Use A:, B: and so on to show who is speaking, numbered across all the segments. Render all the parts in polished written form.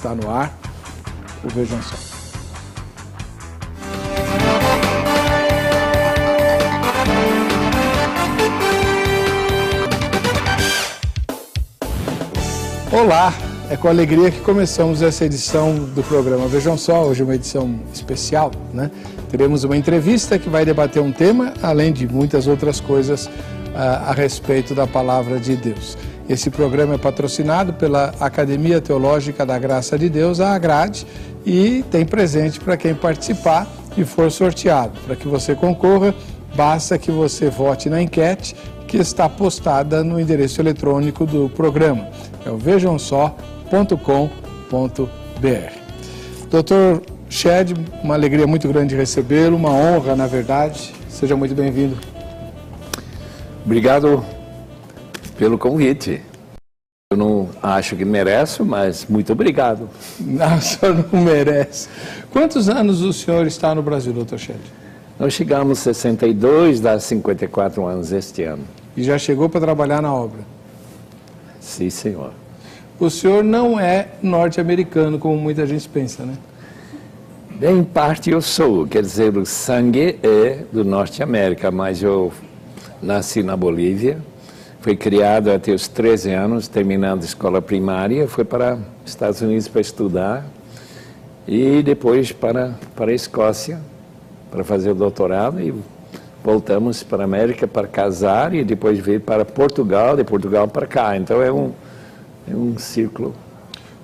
A: Está no ar o Vejam Só. Olá, é com alegria que começamos essa edição do programa Vejam Só, hoje uma edição especial, né? Teremos uma entrevista que vai debater um tema, além de muitas outras coisas a respeito da Palavra de Deus. Esse programa é patrocinado pela Academia Teológica da Graça de Deus, a AGRADE, e tem presente para quem participar e for sorteado. Para que você concorra, basta que você vote na enquete que está postada no endereço eletrônico do programa. É o vejamsó.com.br. Dr. Shed, uma alegria muito grande recebê-lo, uma honra, na verdade. Seja muito bem-vindo.
B: Obrigado pelo convite. Eu não acho que mereço, mas muito obrigado.
A: Não, o senhor não merece. Quantos anos o senhor está no Brasil, Dr. Shed?
B: Nós chegamos a 62, dá 54 anos este ano.
A: E já chegou para trabalhar na obra?
B: Sim, senhor.
A: O senhor não é norte-americano, como muita gente pensa, né?
B: Bem, em parte eu sou, quer dizer, o sangue é do Norte América, mas eu nasci na Bolívia, fui criado até os 13 anos, terminando a escola primária, fui para os Estados Unidos para estudar e depois para a Escócia para fazer o doutorado e voltamos para a América para casar e depois veio para Portugal, de Portugal para cá. Então é um círculo.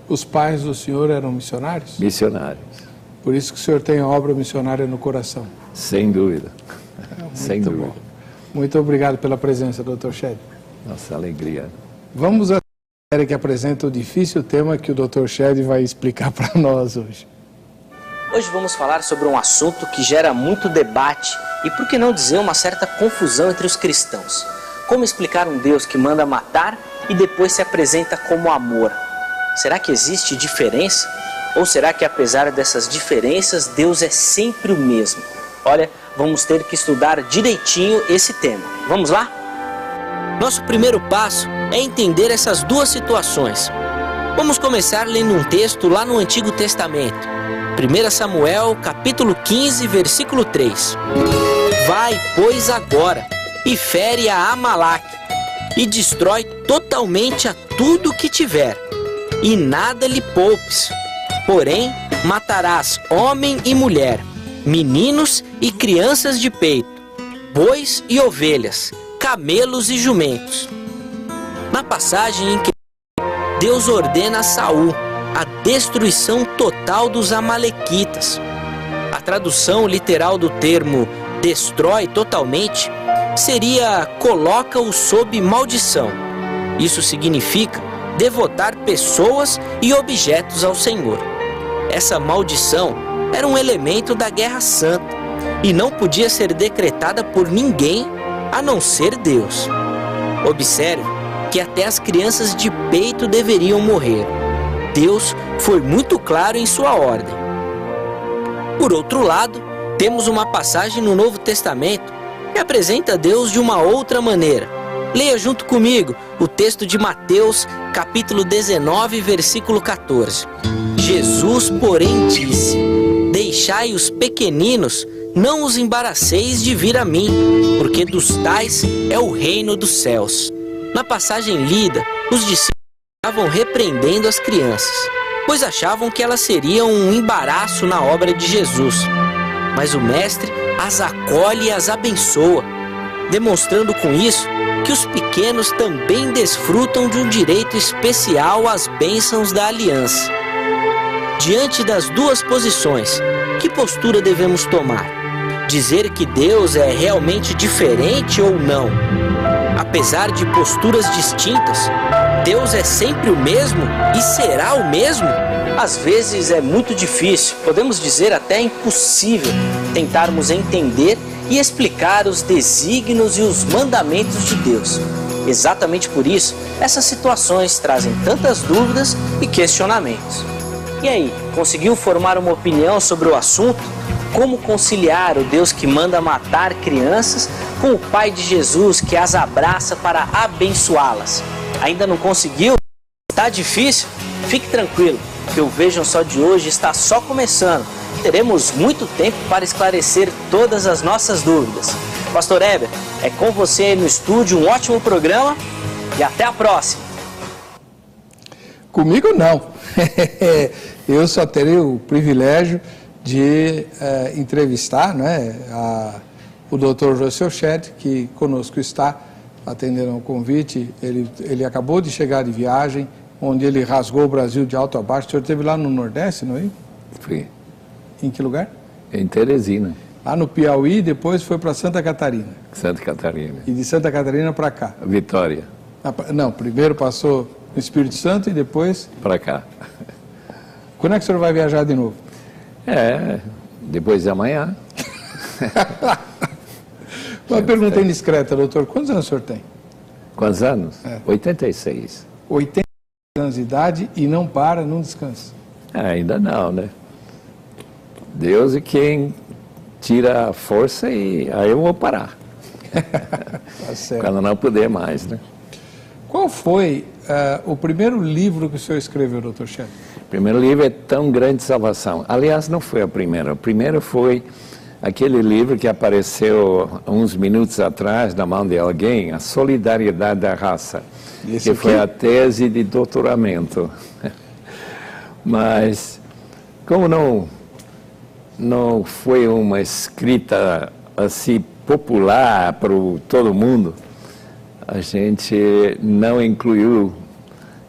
A: Os pais do senhor eram missionários?
B: Missionários.
A: Por isso que o senhor tem a obra missionária no coração.
B: Sem dúvida. Sem dúvida.
A: Bom. Muito obrigado pela presença, Dr. Shed.
B: Nossa alegria.
A: Vamos à série que apresenta o difícil tema que o Dr. Shed vai explicar para nós hoje.
C: Hoje vamos falar sobre um assunto que gera muito debate e, por que não dizer, uma certa confusão entre os cristãos. Como explicar um Deus que manda matar e depois se apresenta como amor? Será que existe diferença? Ou será que, apesar dessas diferenças, Deus é sempre o mesmo? Olha, vamos ter que estudar direitinho esse tema. Vamos lá? Nosso primeiro passo é entender essas duas situações. Vamos começar lendo um texto lá no Antigo Testamento. 1 Samuel, capítulo 15, versículo 3. Vai, pois, agora, e fere a Amaleque, e destrói totalmente a tudo que tiver, e nada lhe poupes. Porém, matarás homem e mulher, meninos e crianças de peito, bois e ovelhas, camelos e jumentos. Na passagem em que Deus ordena a Saul a destruição total dos amalequitas. A tradução literal do termo destrói totalmente seria coloca-o sob maldição. Isso significa devotar pessoas e objetos ao Senhor. Essa maldição era um elemento da guerra santa e não podia ser decretada por ninguém a não ser Deus. Observe que até as crianças de peito deveriam morrer. Deus foi muito claro em sua ordem. Por outro lado, temos uma passagem no Novo Testamento que apresenta Deus de uma outra maneira. Leia junto comigo o texto de Mateus, capítulo 19, versículo 14. Jesus, porém, disse: deixai os pequeninos, não os embaraceis de vir a mim, porque dos tais é o reino dos céus. Na passagem lida, os discípulos estavam repreendendo as crianças, pois achavam que elas seriam um embaraço na obra de Jesus. Mas o Mestre as acolhe e as abençoa, demonstrando com isso que os pequenos também desfrutam de um direito especial às bênçãos da aliança. Diante das duas posições, que postura devemos tomar? Dizer que Deus é realmente diferente ou não? Apesar de posturas distintas, Deus é sempre o mesmo e será o mesmo? Às vezes é muito difícil, podemos dizer até impossível, tentarmos entender e explicar os desígnios e os mandamentos de Deus. Exatamente por isso, essas situações trazem tantas dúvidas e questionamentos. E aí, conseguiu formar uma opinião sobre o assunto? Como conciliar o Deus que manda matar crianças com o Pai de Jesus que as abraça para abençoá-las? Ainda não conseguiu? Está difícil? Fique tranquilo. que o Vejam Só de hoje está só começando. Teremos muito tempo para esclarecer todas as nossas dúvidas. Pastor Heber, é com você aí no estúdio, um ótimo programa e até a próxima.
A: Comigo não. Eu só terei o privilégio de entrevistar, né, o Dr. Russell Shedd, que conosco está atendendo ao convite. Ele acabou de chegar de viagem, onde ele rasgou o Brasil de alto a baixo. O senhor esteve lá no Nordeste, não é?
B: Fui.
A: Em que lugar?
B: Em Teresina.
A: Lá no Piauí, depois foi para Santa Catarina.
B: Santa Catarina.
A: E de Santa Catarina para cá?
B: Vitória.
A: Não, primeiro passou no Espírito Santo e depois...
B: Para cá.
A: Quando é que o senhor vai viajar de novo?
B: Depois de amanhã.
A: Uma pergunta indiscreta, doutor. Quantos anos o senhor tem?
B: Quantos anos? 86.
A: 80 anos de idade e não para, não descansa.
B: Ainda não, né? Deus é quem tira a força e aí eu vou parar.
A: Tá certo.
B: Quando não puder mais, né?
A: Qual foi o primeiro livro que o senhor escreveu, doutor Shedd?
B: O primeiro livro é Tão Grande Salvação. Aliás, não foi a primeira. O primeiro foi aquele livro que apareceu uns minutos atrás na mão de alguém, A Solidariedade da Raça, que foi a tese de doutoramento. Mas, como não foi uma escrita assim popular para todo mundo, a gente não incluiu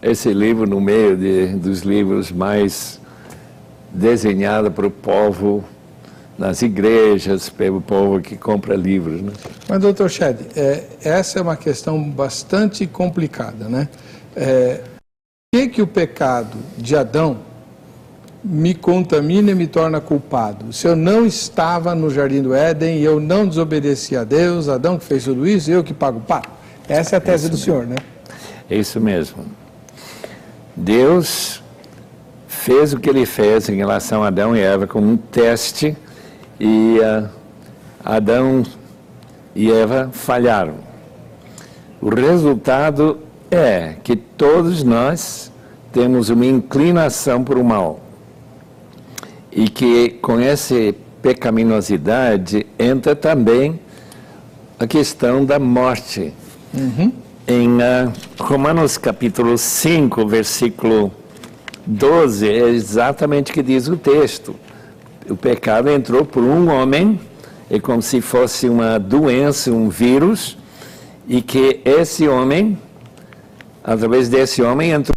B: esse livro no meio dos livros mais desenhados para o povo, nas igrejas, pelo povo que compra livros, né?
A: Mas, doutor Shedd, essa é uma questão bastante complicada, né? Por que o pecado de Adão me contamina e me torna culpado? Se eu não estava no Jardim do Éden e eu não desobedeci a Deus, Adão que fez tudo isso, eu que pago o pato. Essa é a tese do senhor, né?
B: É isso mesmo. Deus fez o que ele fez em relação a Adão e Eva como um teste e Adão e Eva falharam. O resultado é que todos nós temos uma inclinação para o mal e que com essa pecaminosidade entra também a questão da morte. Em Romanos capítulo 5, versículo 12, é exatamente o que diz o texto. O pecado entrou por um homem, é como se fosse uma doença, um vírus, e que esse homem, através desse homem, entrou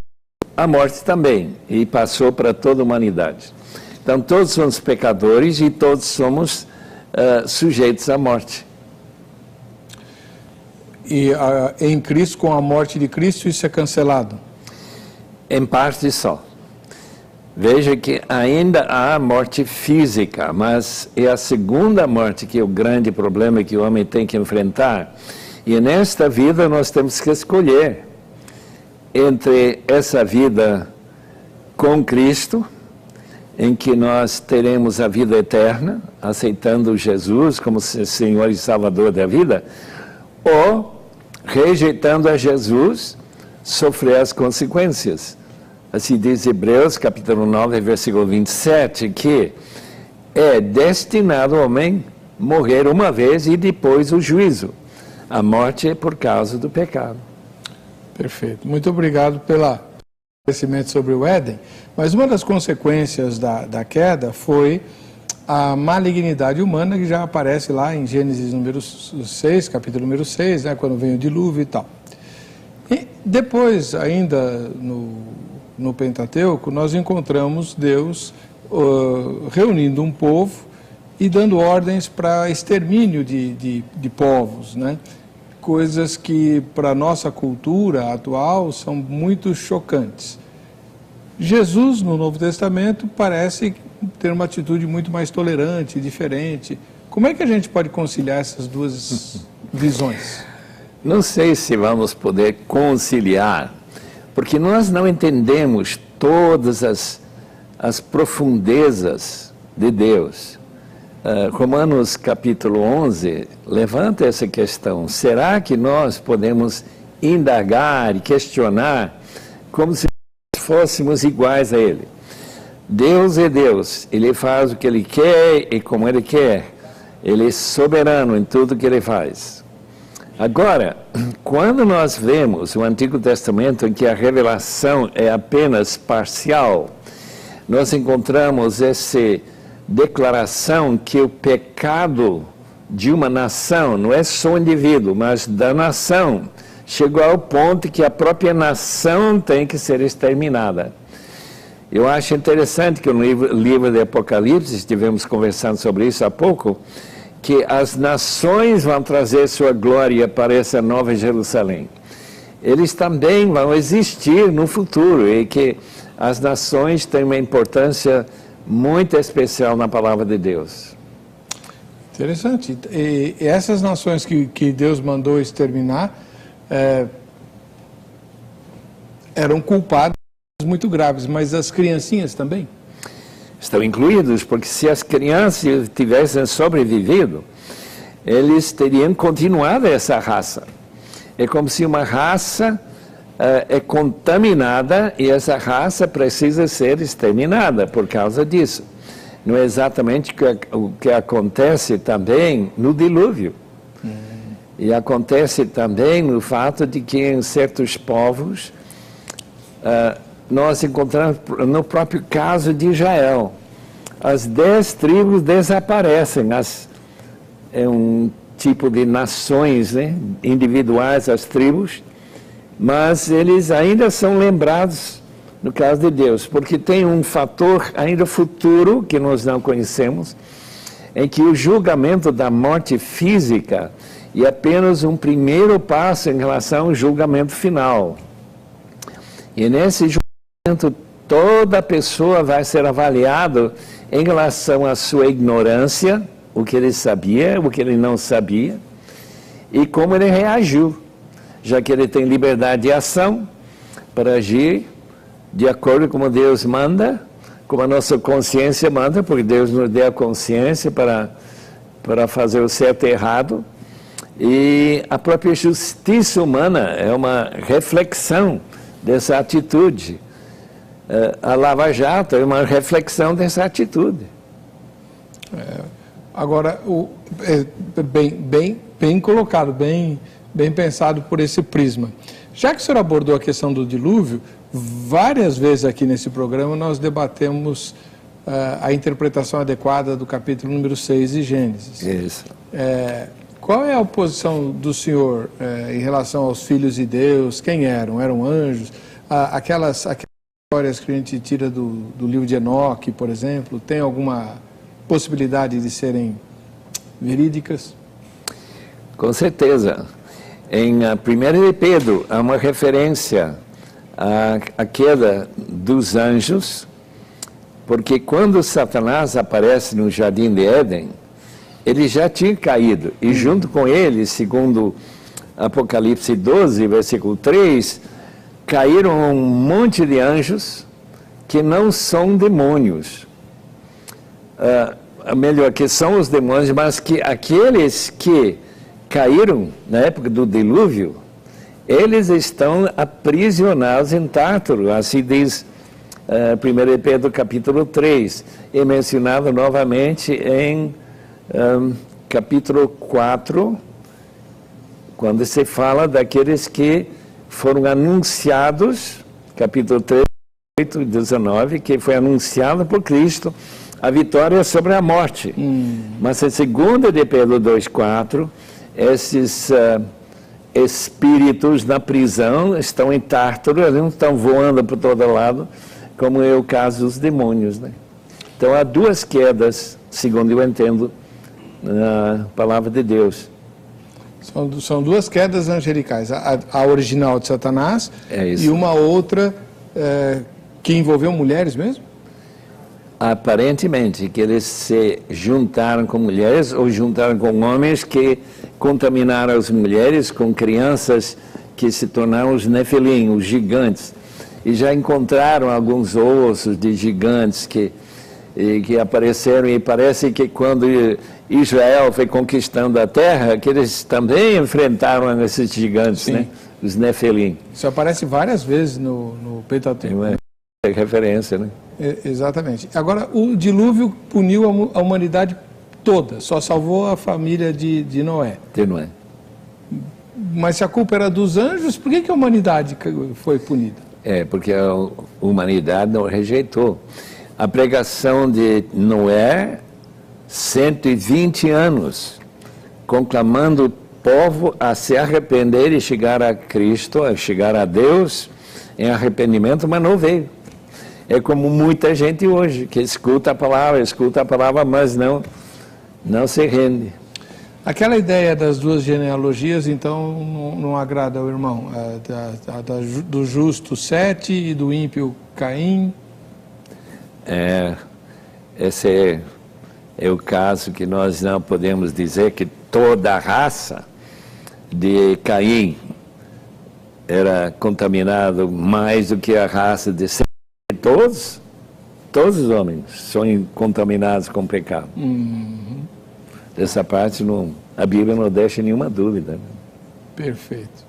B: a morte também, e passou para toda a humanidade. Então, todos somos pecadores e todos somos sujeitos à morte.
A: E em Cristo, com a morte de Cristo, isso é cancelado?
B: Em parte só. Veja que ainda há morte física, mas é a segunda morte que é o grande problema que o homem tem que enfrentar. E nesta vida nós temos que escolher entre essa vida com Cristo, em que nós teremos a vida eterna, aceitando Jesus como Senhor e Salvador da vida, ou rejeitando a Jesus, sofrer as consequências. Assim diz Hebreus, capítulo 9, versículo 27, que é destinado o homem morrer uma vez e depois o juízo. A morte é por causa do pecado.
A: Perfeito. Muito obrigado pelo conhecimento sobre o Éden. Mas uma das consequências da queda foi a malignidade humana, que já aparece lá em Gênesis número 6, capítulo número 6, né, quando vem o dilúvio e tal. E depois, ainda no Pentateuco, nós encontramos Deus reunindo um povo e dando ordens para extermínio de povos, né? Coisas que, para a nossa cultura atual, são muito chocantes. Jesus, no Novo Testamento, parece ter uma atitude muito mais tolerante, diferente. Como é que a gente pode conciliar essas duas visões?
B: Não sei se vamos poder conciliar, porque nós não entendemos todas as profundezas de Deus. Romanos capítulo 11 levanta essa questão. Será que nós podemos indagar e questionar como se fôssemos iguais a Ele? Deus é Deus, Ele faz o que Ele quer e como Ele quer. Ele é soberano em tudo que Ele faz. Agora, quando nós vemos o Antigo Testamento em que a revelação é apenas parcial, nós encontramos essa declaração que o pecado de uma nação, não é só o indivíduo, mas da nação, chegou ao ponto que a própria nação tem que ser exterminada. Eu acho interessante que no livro de Apocalipse, estivemos conversando sobre isso há pouco, que as nações vão trazer sua glória para essa nova Jerusalém. Eles também vão existir no futuro e que as nações têm uma importância muito especial na palavra de Deus.
A: Interessante. E essas nações que Deus mandou exterminar eram culpadas muito graves, mas as criancinhas também?
B: Estão incluídos, porque se as crianças tivessem sobrevivido, eles teriam continuado essa raça. É como se uma raça é contaminada e essa raça precisa ser exterminada por causa disso. Não é exatamente o que acontece também no dilúvio. E acontece também no fato de que em certos povos, nós encontramos no próprio caso de Israel, as 10 tribos desaparecem, é um tipo de nações, né, individuais, as tribos, mas eles ainda são lembrados no caso de Deus, porque tem um fator ainda futuro que nós não conhecemos, em que o julgamento da morte física é apenas um primeiro passo em relação ao julgamento final. E nesse julgamento, toda pessoa vai ser avaliada em relação à sua ignorância, o que ele sabia, o que ele não sabia, e como ele reagiu, já que ele tem liberdade de ação para agir de acordo com como Deus manda, como a nossa consciência manda, porque Deus nos deu a consciência para fazer o certo e errado, e a própria justiça humana é uma reflexão dessa atitude. A Lava Jato é uma reflexão dessa atitude.
A: Agora, bem colocado, bem pensado por esse prisma. Já que o senhor abordou a questão do dilúvio, várias vezes aqui nesse programa nós debatemos a interpretação adequada do capítulo número 6 de Gênesis.
B: Isso.
A: Qual é a posição do senhor em relação aos filhos de Deus? Quem eram? Eram anjos? Aquelas histórias que a gente tira do livro de Enoque, por exemplo, tem alguma possibilidade de serem verídicas?
B: Com certeza. Em 1 de Pedro, há uma referência à queda dos anjos, porque quando Satanás aparece no Jardim de Éden, ele já tinha caído, e junto com ele, segundo Apocalipse 12, versículo 3, caíram um monte de anjos que não são demônios. Melhor, que são os demônios, mas que aqueles que caíram na época do dilúvio, eles estão aprisionados em Tártaro, assim diz 1 Pedro capítulo 3, é mencionado novamente em capítulo 4, quando se fala daqueles que foram anunciados, capítulo 3, 8 e 19, que foi anunciado por Cristo a vitória sobre a morte. Mas em 2 de Pedro 2,4, esses espíritos na prisão estão em Tártaro, eles não estão voando por todo lado, como é o caso dos demônios, né? Então há duas quedas, segundo eu entendo, na palavra de Deus.
A: São duas quedas angelicais, a original de Satanás
B: isso.
A: E uma outra que envolveu mulheres mesmo?
B: Aparentemente, que eles se juntaram com mulheres ou juntaram com homens que contaminaram as mulheres com crianças que se tornaram os Nefilim, os gigantes. E já encontraram alguns ossos de gigantes que apareceram, e parece que quando Israel foi conquistando a terra, que eles também enfrentaram esses gigantes, né? Os Nefilim.
A: Isso aparece várias vezes no Pentateuco.
B: É referência, né?
A: Exatamente. Agora, o dilúvio puniu a humanidade toda, só salvou a família de Noé.
B: De Noé.
A: Mas se a culpa era dos anjos, por que a humanidade foi punida?
B: Porque a humanidade não rejeitou. A pregação de Noé, 120 anos, conclamando o povo a se arrepender e chegar a Cristo, a chegar a Deus em arrependimento, mas não veio. É como muita gente hoje, que escuta a palavra, mas não se rende.
A: Aquela ideia das duas genealogias, então, não agrada ao irmão? Do justo Sete e do ímpio Caim?
B: Esse é o caso que nós não podemos dizer que toda a raça de Caim era contaminada mais do que a raça de Sete. Todos os homens são contaminados com pecado. Dessa parte, a Bíblia não deixa nenhuma dúvida.
A: Perfeito.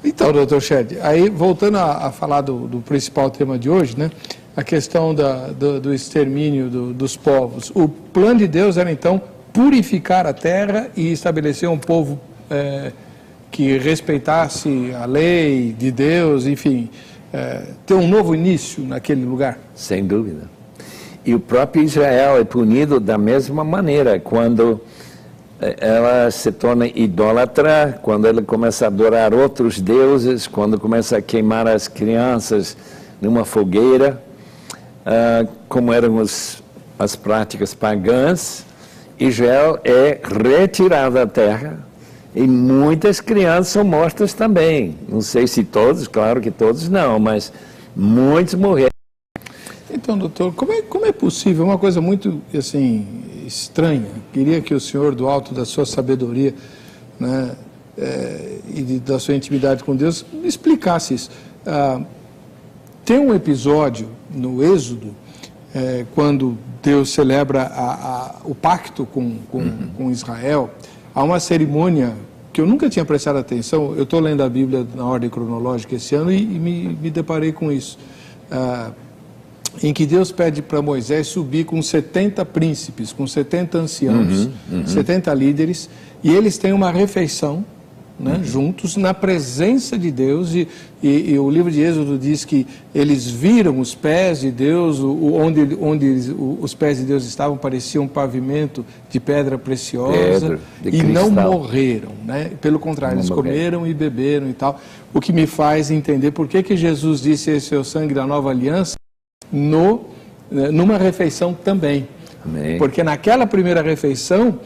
A: Então, doutor Shed, aí voltando a falar do principal tema de hoje, né? A questão do extermínio dos povos. O plano de Deus era, então, purificar a terra e estabelecer um povo que respeitasse a lei de Deus, enfim, ter um novo início naquele lugar.
B: Sem dúvida. E o próprio Israel é punido da mesma maneira, quando ela se torna idólatra, quando ela começa a adorar outros deuses, quando começa a queimar as crianças numa fogueira, como eram as práticas pagãs. Israel é retirado da terra e muitas crianças são mortas também. Não sei se todos, claro que todos não, mas muitos morreram.
A: Então, doutor, como é possível, uma coisa muito, assim, estranha, queria que o senhor, do alto da sua sabedoria, né, e da sua intimidade com Deus, me explicasse isso. Tem um episódio no Êxodo, quando Deus celebra o pacto com Israel, há uma cerimônia que eu nunca tinha prestado atenção. Eu estou lendo a Bíblia na ordem cronológica esse ano e me deparei com isso. Em que Deus pede para Moisés subir com 70 príncipes, com 70 anciãos, 70 líderes, e eles têm uma refeição, né, juntos, na presença de Deus, e o livro de Êxodo diz que eles viram os pés de Deus, onde os pés de Deus estavam, parecia um pavimento de pedra preciosa, e não morreram, né? Pelo contrário, eles comeram e beberam e tal, o que me faz entender por que Jesus disse: esse é o sangue da nova aliança, numa refeição também.
B: Amém.
A: Porque naquela primeira refeição,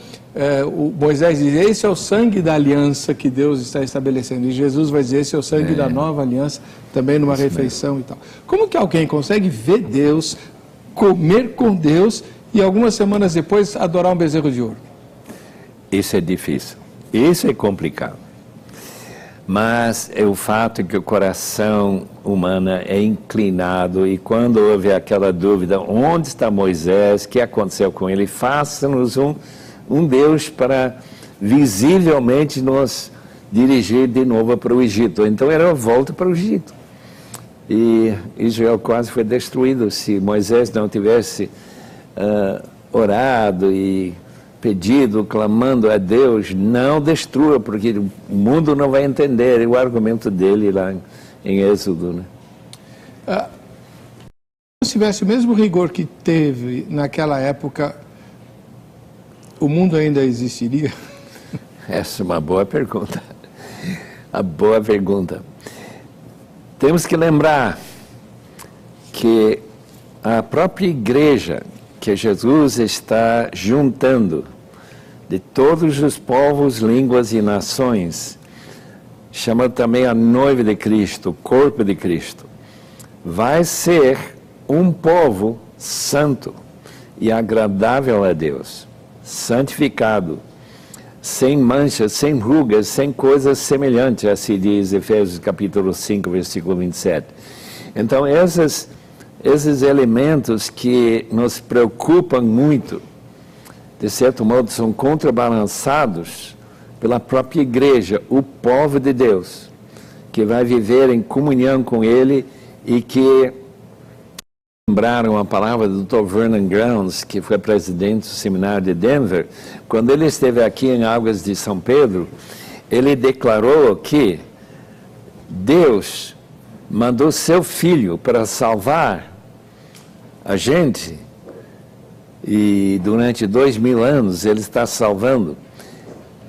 A: Moisés diz: esse é o sangue da aliança que Deus está estabelecendo. E Jesus vai dizer: esse é o sangue da nova aliança, também numa refeição e tal. Como que alguém consegue ver Deus, comer com Deus e algumas semanas depois adorar um bezerro de ouro?
B: Isso é difícil. Isso é complicado. Mas é o fato que o coração humano é inclinado, e quando houve aquela dúvida, onde está Moisés, o que aconteceu com ele, faça-nos um Deus para visivelmente nos dirigir de novo para o Egito. Então era a volta para o Egito. E Israel quase foi destruído se Moisés não tivesse orado e pedido, clamando a Deus: não destrua, porque o mundo não vai entender. E o argumento dele lá em Êxodo, né?
A: Se tivesse o mesmo rigor que teve naquela época, o mundo ainda existiria?
B: Essa é uma boa pergunta. A boa pergunta. Temos que lembrar que a própria igreja que Jesus está juntando de todos os povos, línguas e nações, chama também a noiva de Cristo, o corpo de Cristo, vai ser um povo santo e agradável a Deus, santificado, sem manchas, sem rugas, sem coisas semelhantes, assim diz Efésios capítulo 5, versículo 27. Então, esses elementos que nos preocupam muito, de certo modo, são contrabalançados pela própria igreja, o povo de Deus, que vai viver em comunhão com Ele e que lembraram a palavra do Dr. Vernon Grounds, que foi presidente do seminário de Denver. Quando ele esteve aqui em Águas de São Pedro, ele declarou que Deus mandou seu Filho para salvar a gente, e durante 2000 anos ele está salvando.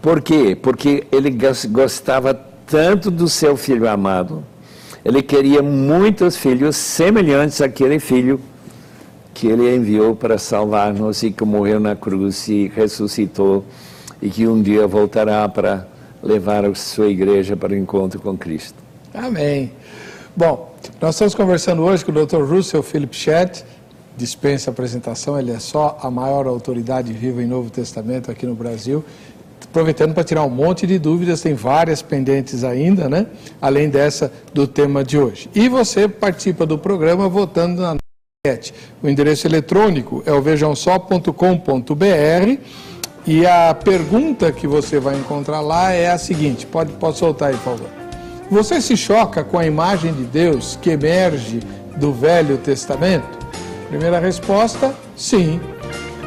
B: Por quê? Porque ele gostava tanto do seu Filho amado, ele queria muitos filhos semelhantes àquele Filho que ele enviou para salvar-nos e que morreu na cruz e ressuscitou e que um dia voltará para levar a sua igreja para o encontro com Cristo.
A: Amém. Bom, nós estamos conversando hoje com o Dr. Russell Philip Shedd. Dispensa a apresentação, ele é só a maior autoridade viva em Novo Testamento aqui no Brasil. Aproveitando para tirar um monte de dúvidas, tem várias pendentes ainda, né? Além dessa do tema de hoje. E você participa do programa votando na enquete. O endereço eletrônico é o vejamsó.com.br e a pergunta que você vai encontrar lá é a seguinte, pode soltar aí, por favor. Você se choca com a imagem de Deus que emerge do Velho Testamento? Primeira resposta, sim.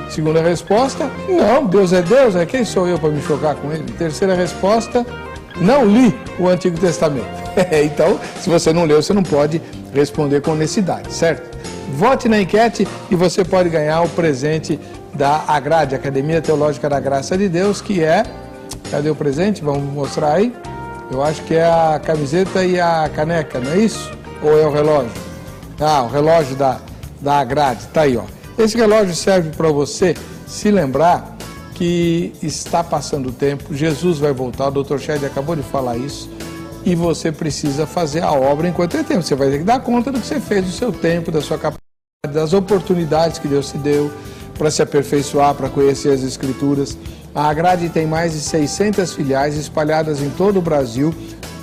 A: Segunda resposta, não, Deus é Deus, quem sou eu para me chocar com ele? Terceira resposta, não li o Antigo Testamento. Então, se você não leu, você não pode responder com honestidade, certo? Vote na enquete e você pode ganhar o presente da AGRADE, Academia Teológica da Graça de Deus, que é... Cadê o presente? Vamos mostrar aí. Eu acho que é a camiseta e a caneca, não é isso? Ou é o relógio? Ah, o relógio da AGRADE, tá aí, ó. Esse relógio serve para você se lembrar que está passando o tempo, Jesus vai voltar, o Dr. Shedd acabou de falar isso, e você precisa fazer a obra enquanto é tempo. Você vai ter que dar conta do que você fez, do seu tempo, da sua capacidade, das oportunidades que Deus te deu para se aperfeiçoar, para conhecer as Escrituras. A AGRADE tem mais de 600 filiais espalhadas em todo o Brasil.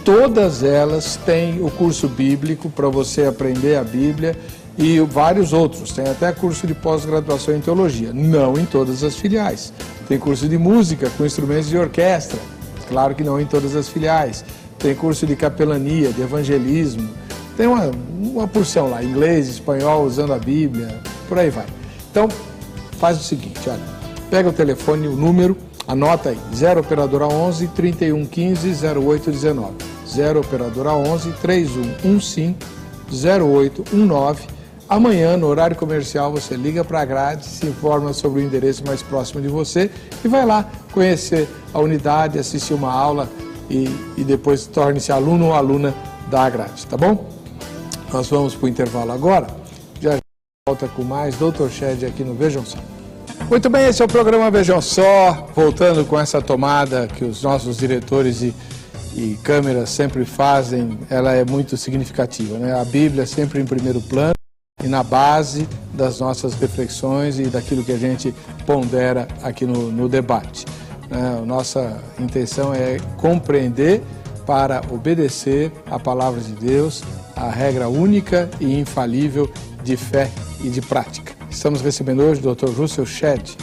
A: Todas elas têm o curso bíblico para você aprender a Bíblia, e vários outros, tem até curso de pós-graduação em teologia, não em todas as filiais. Tem curso de música com instrumentos de orquestra, claro que não em todas as filiais. Tem curso de capelania, de evangelismo, tem uma porção lá, inglês, espanhol, usando a Bíblia, por aí vai. Então, faz o seguinte, olha, pega o telefone, o número, anota aí, 0 operadora 11 3115 0819, 0 operadora 11 3115 0819. Amanhã, no horário comercial, você liga para a grade, se informa sobre o endereço mais próximo de você e vai lá conhecer a unidade, assistir uma aula e depois torne-se aluno ou aluna da grade, tá bom? Nós vamos para o intervalo agora, já volta com mais Dr. Shedd aqui no Vejam Só. Muito bem, esse é o programa Vejam Só, voltando com essa tomada que os nossos diretores e câmeras sempre fazem, ela é muito significativa, né? A Bíblia sempre em primeiro plano e na base das nossas reflexões e daquilo que a gente pondera aqui no debate. Nossa intenção é compreender para obedecer a palavra de Deus, a regra única e infalível de fé e de prática. Estamos recebendo hoje o Dr. Russell Shedd.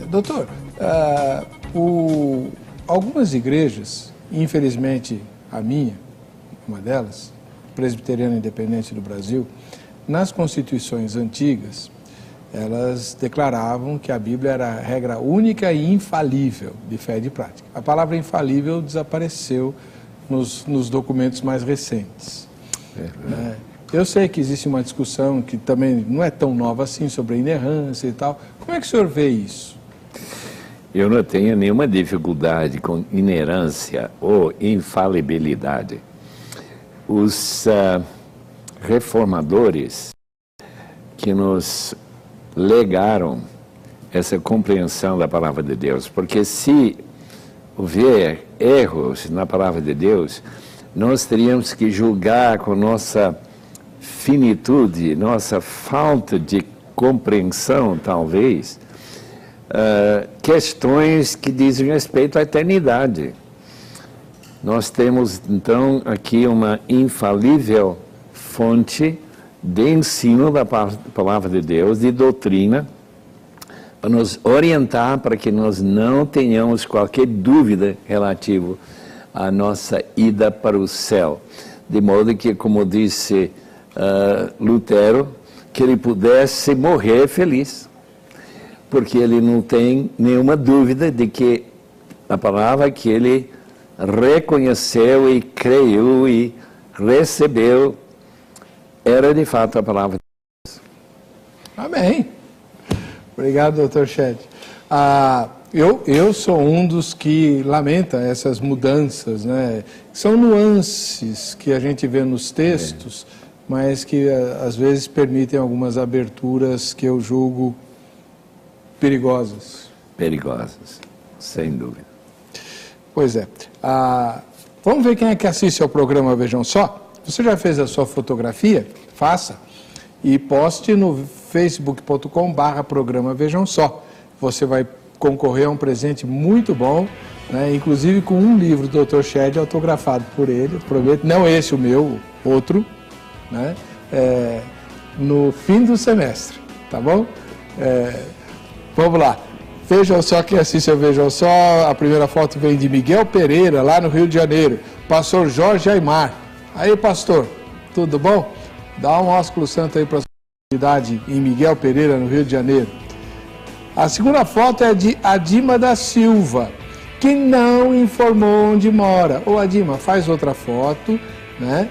A: Doutor, algumas igrejas, infelizmente a minha, uma delas, Presbiteriana Independente do Brasil, nas constituições antigas, elas declaravam que a Bíblia era a regra única e infalível de fé e de prática. A palavra infalível desapareceu nos documentos mais recentes. Eu sei que existe uma discussão que também não é tão nova assim, sobre a inerrância e tal. Como é que o senhor vê isso?
B: Eu não tenho nenhuma dificuldade com inerrância ou infalibilidade. Os reformadores que nos legaram essa compreensão da palavra de Deus, porque se houver erros na palavra de Deus, nós teríamos que julgar com nossa finitude, nossa falta de compreensão, talvez, questões que dizem respeito à eternidade. Nós temos, então, aqui uma infalível fonte de ensino da palavra de Deus, de doutrina, para nos orientar para que nós não tenhamos qualquer dúvida relativa à nossa ida para o céu. De modo que, como disse Lutero, que ele pudesse morrer feliz, porque ele não tem nenhuma dúvida de que a palavra que ele reconheceu e creu e recebeu era de fato a palavra de Deus.
A: Amém. Obrigado, Dr. Shedd. Eu sou um dos que lamenta essas mudanças, né? São nuances que a gente vê nos textos, mas que às vezes permitem algumas aberturas que eu julgo perigosas.
B: Perigosas, sem dúvida.
A: Pois é. Vamos ver quem é que assiste ao programa Vejam Só? Você já fez a sua fotografia? Faça. E poste no facebook.com/programa Vejam Só. Você vai concorrer a um presente muito bom, né? Inclusive com um livro do Dr. Shedd autografado por ele, prometo, não esse o meu, outro, né? No fim do semestre, tá bom? Vamos lá. Vejam só quem assiste, vejam só. A primeira foto vem de Miguel Pereira, lá no Rio de Janeiro. Pastor Jorge Aimar. Aí, pastor, tudo bom? Dá um ósculo santo aí para a comunidade em Miguel Pereira, no Rio de Janeiro. A segunda foto é de Adima da Silva, que não informou onde mora. Ô Adima, faz outra foto, né?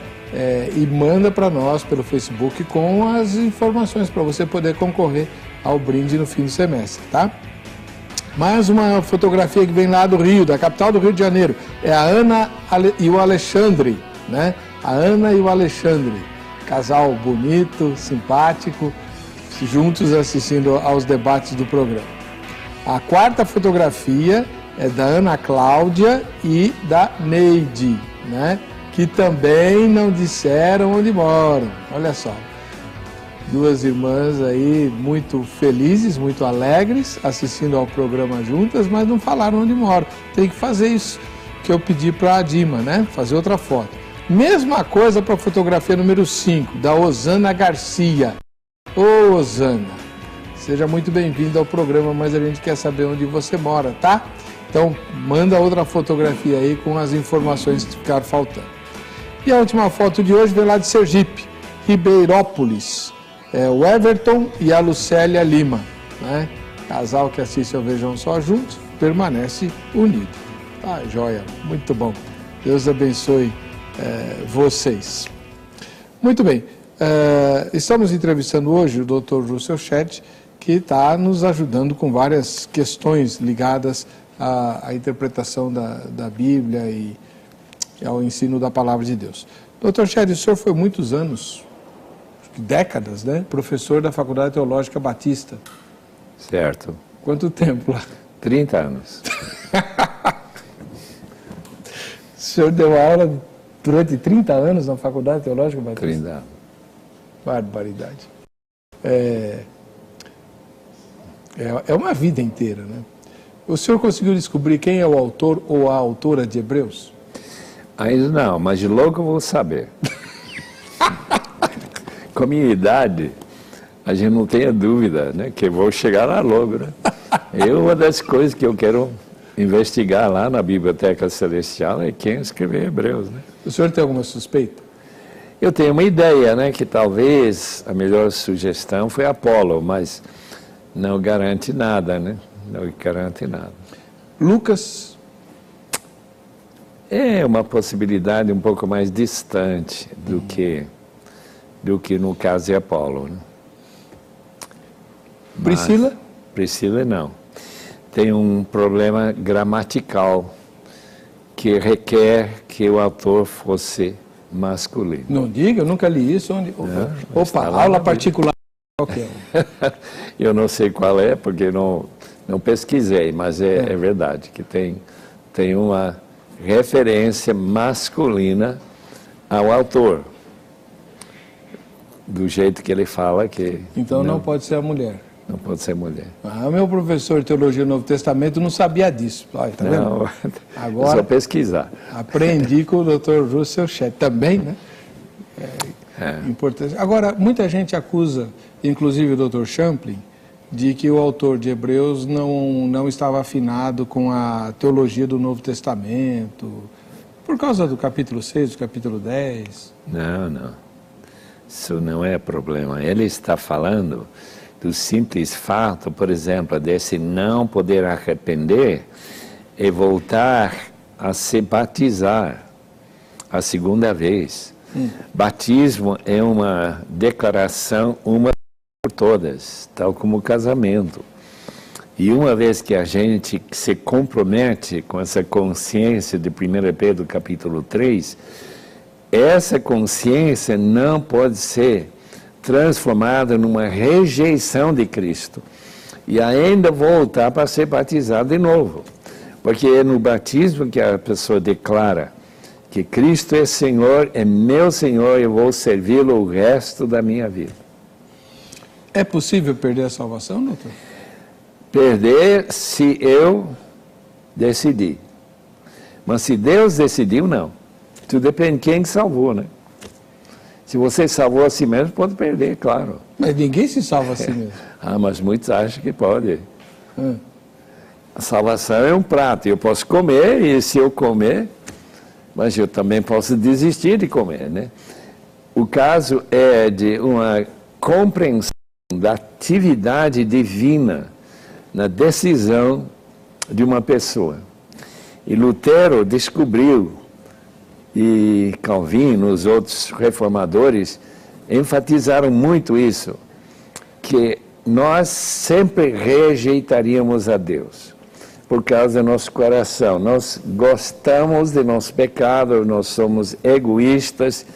A: E manda para nós pelo Facebook com as informações para você poder concorrer ao brinde no fim do semestre, tá? Mais uma fotografia que vem lá do Rio, da capital do Rio de Janeiro. É a Ana e o Alexandre, né? A Ana e o Alexandre, casal bonito, simpático, juntos assistindo aos debates do programa. A quarta fotografia é da Ana Cláudia e da Neide, né? Que também não disseram onde moram. Olha só, duas irmãs aí muito felizes, muito alegres, assistindo ao programa juntas, mas não falaram onde moram. Tem que fazer isso que eu pedi para a Adima, né? Fazer outra foto. Mesma coisa para a fotografia número 5, da Osana Garcia. Ô, Osana, seja muito bem-vindo ao programa, mas a gente quer saber onde você mora, tá? Então, manda outra fotografia aí com as informações que ficaram faltando. E a última foto de hoje vem lá de Sergipe, Ribeirópolis. É o Everton e a Lucélia Lima, né? Casal que assiste ao Vejam Só juntos, permanece unido. Tá, joia, muito bom. Deus abençoe vocês. Muito bem. Estamos entrevistando hoje o Dr. Russell Shedd, que está nos ajudando com várias questões ligadas à interpretação da Bíblia e ao ensino da Palavra de Deus. Dr. Shedd, o senhor foi muitos anos, décadas, né? Professor da Faculdade Teológica Batista.
B: Certo.
A: Quanto tempo lá?
B: 30 anos.
A: O senhor deu aula durante 30 anos na Faculdade Teológica Batista?
B: 30 anos.
A: Barbaridade. É uma vida inteira, né? O senhor conseguiu descobrir quem é o autor ou a autora de Hebreus?
B: Ainda não, mas logo eu vou saber. Com a minha idade, a gente não tenha dúvida, né? Que eu vou chegar lá logo, né? Uma das coisas que eu quero investigar lá na Biblioteca Celestial é quem escreveu Hebreus, né?
A: O senhor tem alguma suspeita?
B: Eu tenho uma ideia, né? Que talvez a melhor sugestão foi Apolo, mas não garante nada, né? Não garante nada.
A: Lucas?
B: É uma possibilidade um pouco mais distante do que no caso de Apolo, né?
A: Priscila?
B: Priscila não. Tem um problema gramatical que requer que o autor fosse masculino.
A: Não diga, eu nunca li isso. Onde... Opa, aula particular. Okay.
B: Eu não sei qual é, porque não pesquisei, mas é verdade que tem uma referência masculina ao autor. Do jeito que ele fala que...
A: Então não pode ser a mulher.
B: Não pode ser mulher.
A: Meu professor de Teologia do Novo Testamento não sabia disso. Olha, tá
B: não,
A: vendo? Agora,
B: é só pesquisar.
A: Aprendi com o Dr. Russell Shedd também, né? Importante. Agora, muita gente acusa, inclusive o Dr. Champlin, de que o autor de Hebreus não estava afinado com a teologia do Novo Testamento, por causa do capítulo 6, do capítulo 10.
B: Não. Isso não é problema. Ele está falando do simples fato, por exemplo, desse não poder arrepender e voltar a se batizar a segunda vez. Batismo é uma declaração uma por todas, tal como o casamento. E uma vez que a gente se compromete com essa consciência de 1 Pedro capítulo 3, essa consciência não pode ser transformada numa rejeição de Cristo e ainda voltar para ser batizado de novo. Porque é no batismo que a pessoa declara que Cristo é Senhor, é meu Senhor e eu vou servi-lo o resto da minha vida.
A: É possível perder a salvação, doutor?
B: Perder se eu decidir. Mas se Deus decidiu, não. Tudo depende de quem salvou, né? Se você salvou a si mesmo, pode perder, claro.
A: Mas ninguém se salva a si mesmo.
B: Mas muitos acham que pode. A salvação é um prato. Eu posso comer, e se eu comer, mas eu também posso desistir de comer, né? O caso é de uma compreensão da atividade divina na decisão de uma pessoa. E Lutero descobriu, e Calvino, os outros reformadores, enfatizaram muito isso, que nós sempre rejeitaríamos a Deus, por causa do nosso coração. Nós gostamos de nosso pecado, nós somos egoístas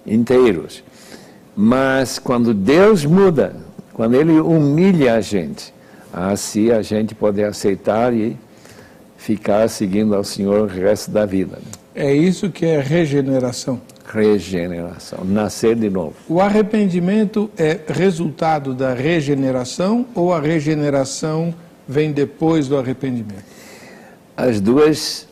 B: inteiros. Mas quando Deus muda, quando Ele humilha a gente, assim a gente pode aceitar e ficar seguindo ao Senhor o resto da vida.
A: É isso que é regeneração.
B: Regeneração, nascer de novo.
A: O arrependimento é resultado da regeneração ou a regeneração vem depois do arrependimento?
B: As duas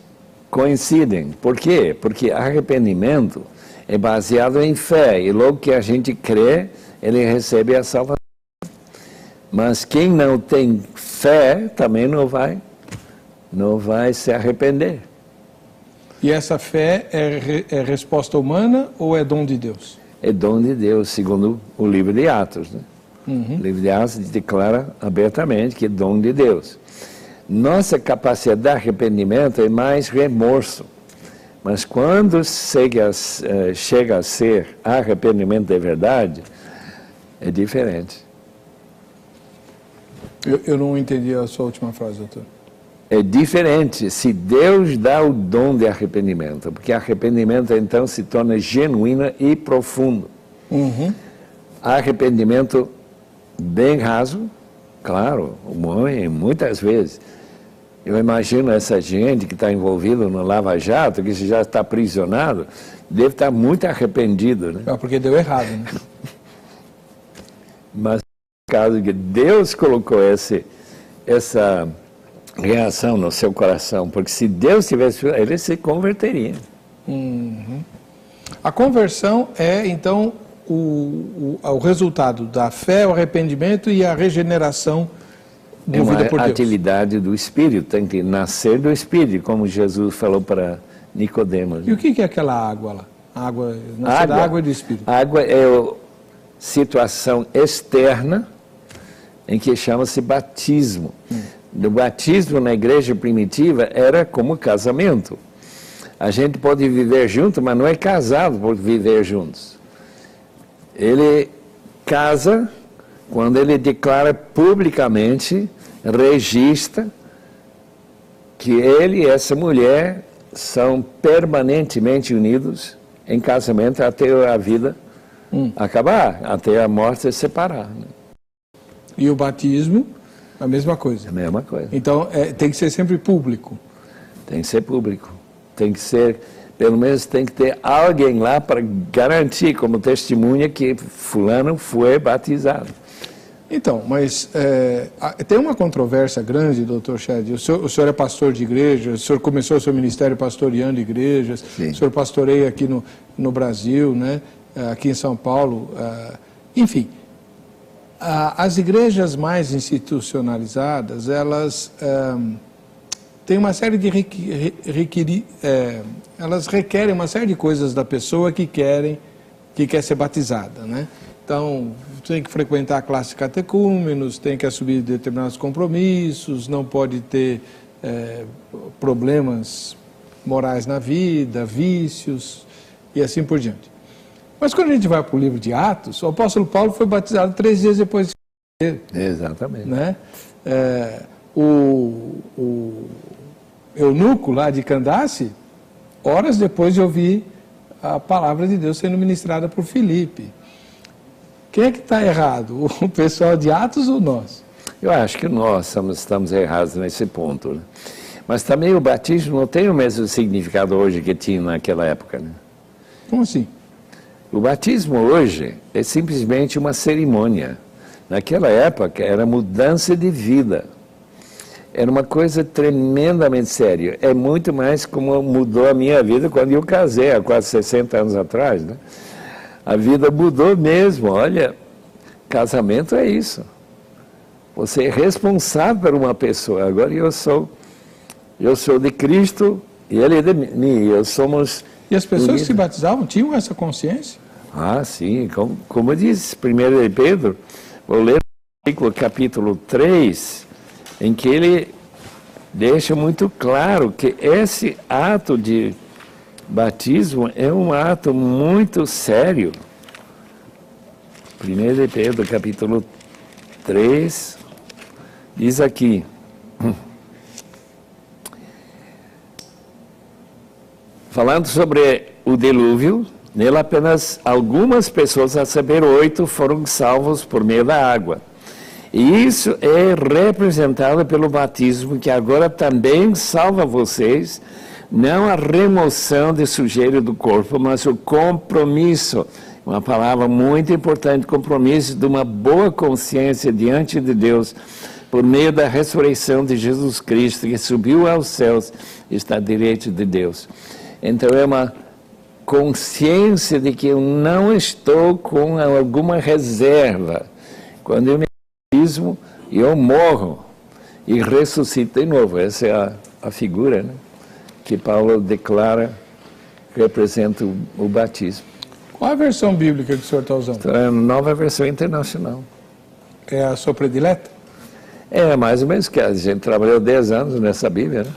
B: coincidem. Por quê? Porque arrependimento é baseado em fé e logo que a gente crê, ele recebe a salvação. Mas quem não tem fé também não vai se arrepender.
A: E essa fé é resposta humana ou é dom de Deus?
B: É dom de Deus, segundo o livro de Atos, né? O livro de Atos declara abertamente que é dom de Deus. Nossa capacidade de arrependimento é mais remorso. Mas quando chega a ser arrependimento de verdade, é diferente.
A: Eu não entendi a sua última frase, doutor.
B: É diferente se Deus dá o dom de arrependimento, porque arrependimento então se torna genuíno e profundo. Arrependimento bem raso, claro, o homem muitas vezes. Eu imagino essa gente que está envolvida no Lava Jato, que já está aprisionado, deve estar muito arrependido, né?
A: Porque deu errado, né?
B: Mas no caso que Deus colocou essa reação no seu coração, porque se Deus tivesse, ele se converteria.
A: A conversão é, então, o resultado da fé, o arrependimento e a regeneração movida por Deus.
B: É uma atividade do Espírito, tem que nascer do Espírito, como Jesus falou para Nicodemos.
A: E o que é aquela água lá? Nascer da água e do Espírito.
B: A água é a situação externa em que chama-se batismo. O batismo na igreja primitiva era como casamento. A gente pode viver junto, mas não é casado por viver juntos. Ele casa quando ele declara publicamente, registra que ele e essa mulher são permanentemente unidos em casamento até a vida acabar, até a morte se separar. Né?
A: E o batismo, a mesma coisa.
B: A mesma coisa.
A: Então, tem que ser sempre público.
B: Tem que ser público. Tem que ser, pelo menos tem que ter alguém lá para garantir como testemunha que fulano foi batizado.
A: Então, mas tem uma controvérsia grande, doutor Chad. O senhor é pastor de igreja, o senhor começou o seu ministério pastoreando igrejas,
B: Sim.
A: O senhor pastoreia aqui no Brasil, né? Aqui em São Paulo, enfim. As igrejas mais institucionalizadas, elas têm uma série de elas requerem uma série de coisas da pessoa que querem que quer ser batizada, né? Então, tem que frequentar a classe de catecúmenos, tem que assumir determinados compromissos, não pode ter problemas morais na vida, vícios e assim por diante. Mas quando a gente vai para o livro de Atos, o apóstolo Paulo foi batizado 3 dias depois de ser.
B: Exatamente.
A: Né? O eunuco lá de Candace, horas depois de ouvir a palavra de Deus sendo ministrada por Filipe. Quem é que está errado? O pessoal de Atos ou nós?
B: Eu acho que nós estamos errados nesse ponto. Né? Mas também o batismo não tem o mesmo significado hoje que tinha naquela época. Né?
A: Como assim?
B: O batismo hoje é simplesmente uma cerimônia. Naquela época era mudança de vida. Era uma coisa tremendamente séria. É muito mais como mudou a minha vida quando eu casei, há quase 60 anos atrás. Né? A vida mudou mesmo. Olha, casamento é isso. Você é responsável por uma pessoa. Agora eu sou de Cristo e Ele é de mim. Somos...
A: E as pessoas que se batizavam tinham essa consciência?
B: Ah, sim. Como diz 1 Pedro, vou ler o capítulo 3, em que ele deixa muito claro que esse ato de batismo é um ato muito sério. 1 Pedro, capítulo 3, diz aqui: falando sobre o dilúvio, nele apenas algumas pessoas, a saber 8, foram salvos por meio da água. E isso é representado pelo batismo, que agora também salva vocês, não a remoção de sujeira do corpo, mas o compromisso, uma palavra muito importante, compromisso de uma boa consciência diante de Deus, por meio da ressurreição de Jesus Cristo, que subiu aos céus e está à direita de Deus. Então é uma consciência de que eu não estou com alguma reserva. Quando eu me batismo, eu morro e ressuscito de novo. Essa é a figura, né, que Paulo declara que representa o batismo.
A: Qual a versão bíblica que o senhor está usando?
B: Então, é a Nova Versão Internacional.
A: É a sua predileta?
B: É, mais ou menos, que a gente trabalhou 10 anos nessa Bíblia, né?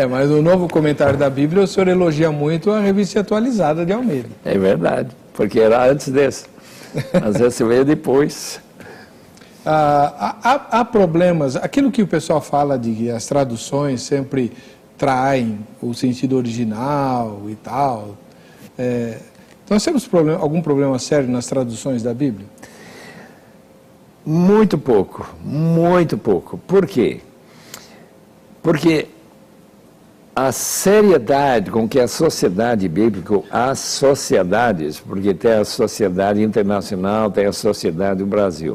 A: Mas no novo comentário da Bíblia, o senhor elogia muito a revista atualizada de Almeida.
B: É verdade, porque era antes dessa. Mas essa veio depois.
A: Há problemas, aquilo que o pessoal fala de que as traduções sempre traem o sentido original e tal. Nós temos algum problema sério nas traduções da Bíblia?
B: Muito pouco, muito pouco. Por quê? Porque a seriedade com que a sociedade bíblica, as sociedades, porque tem a sociedade internacional, tem a sociedade do Brasil,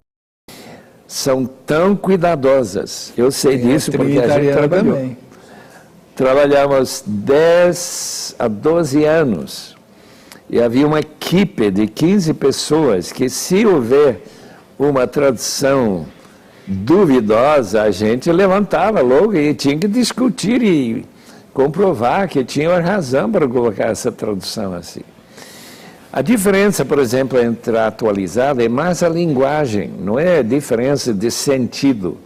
B: são tão cuidadosas. Eu sei disso porque a gente trabalhou. Também. Trabalhamos 10 a 12 anos e havia uma equipe de 15 pessoas que, se houver uma tradução duvidosa, a gente levantava logo e tinha que discutir e comprovar que tinha razão para colocar essa tradução assim. A diferença, por exemplo, entre a atualizada é mais a linguagem, não é a diferença de sentido.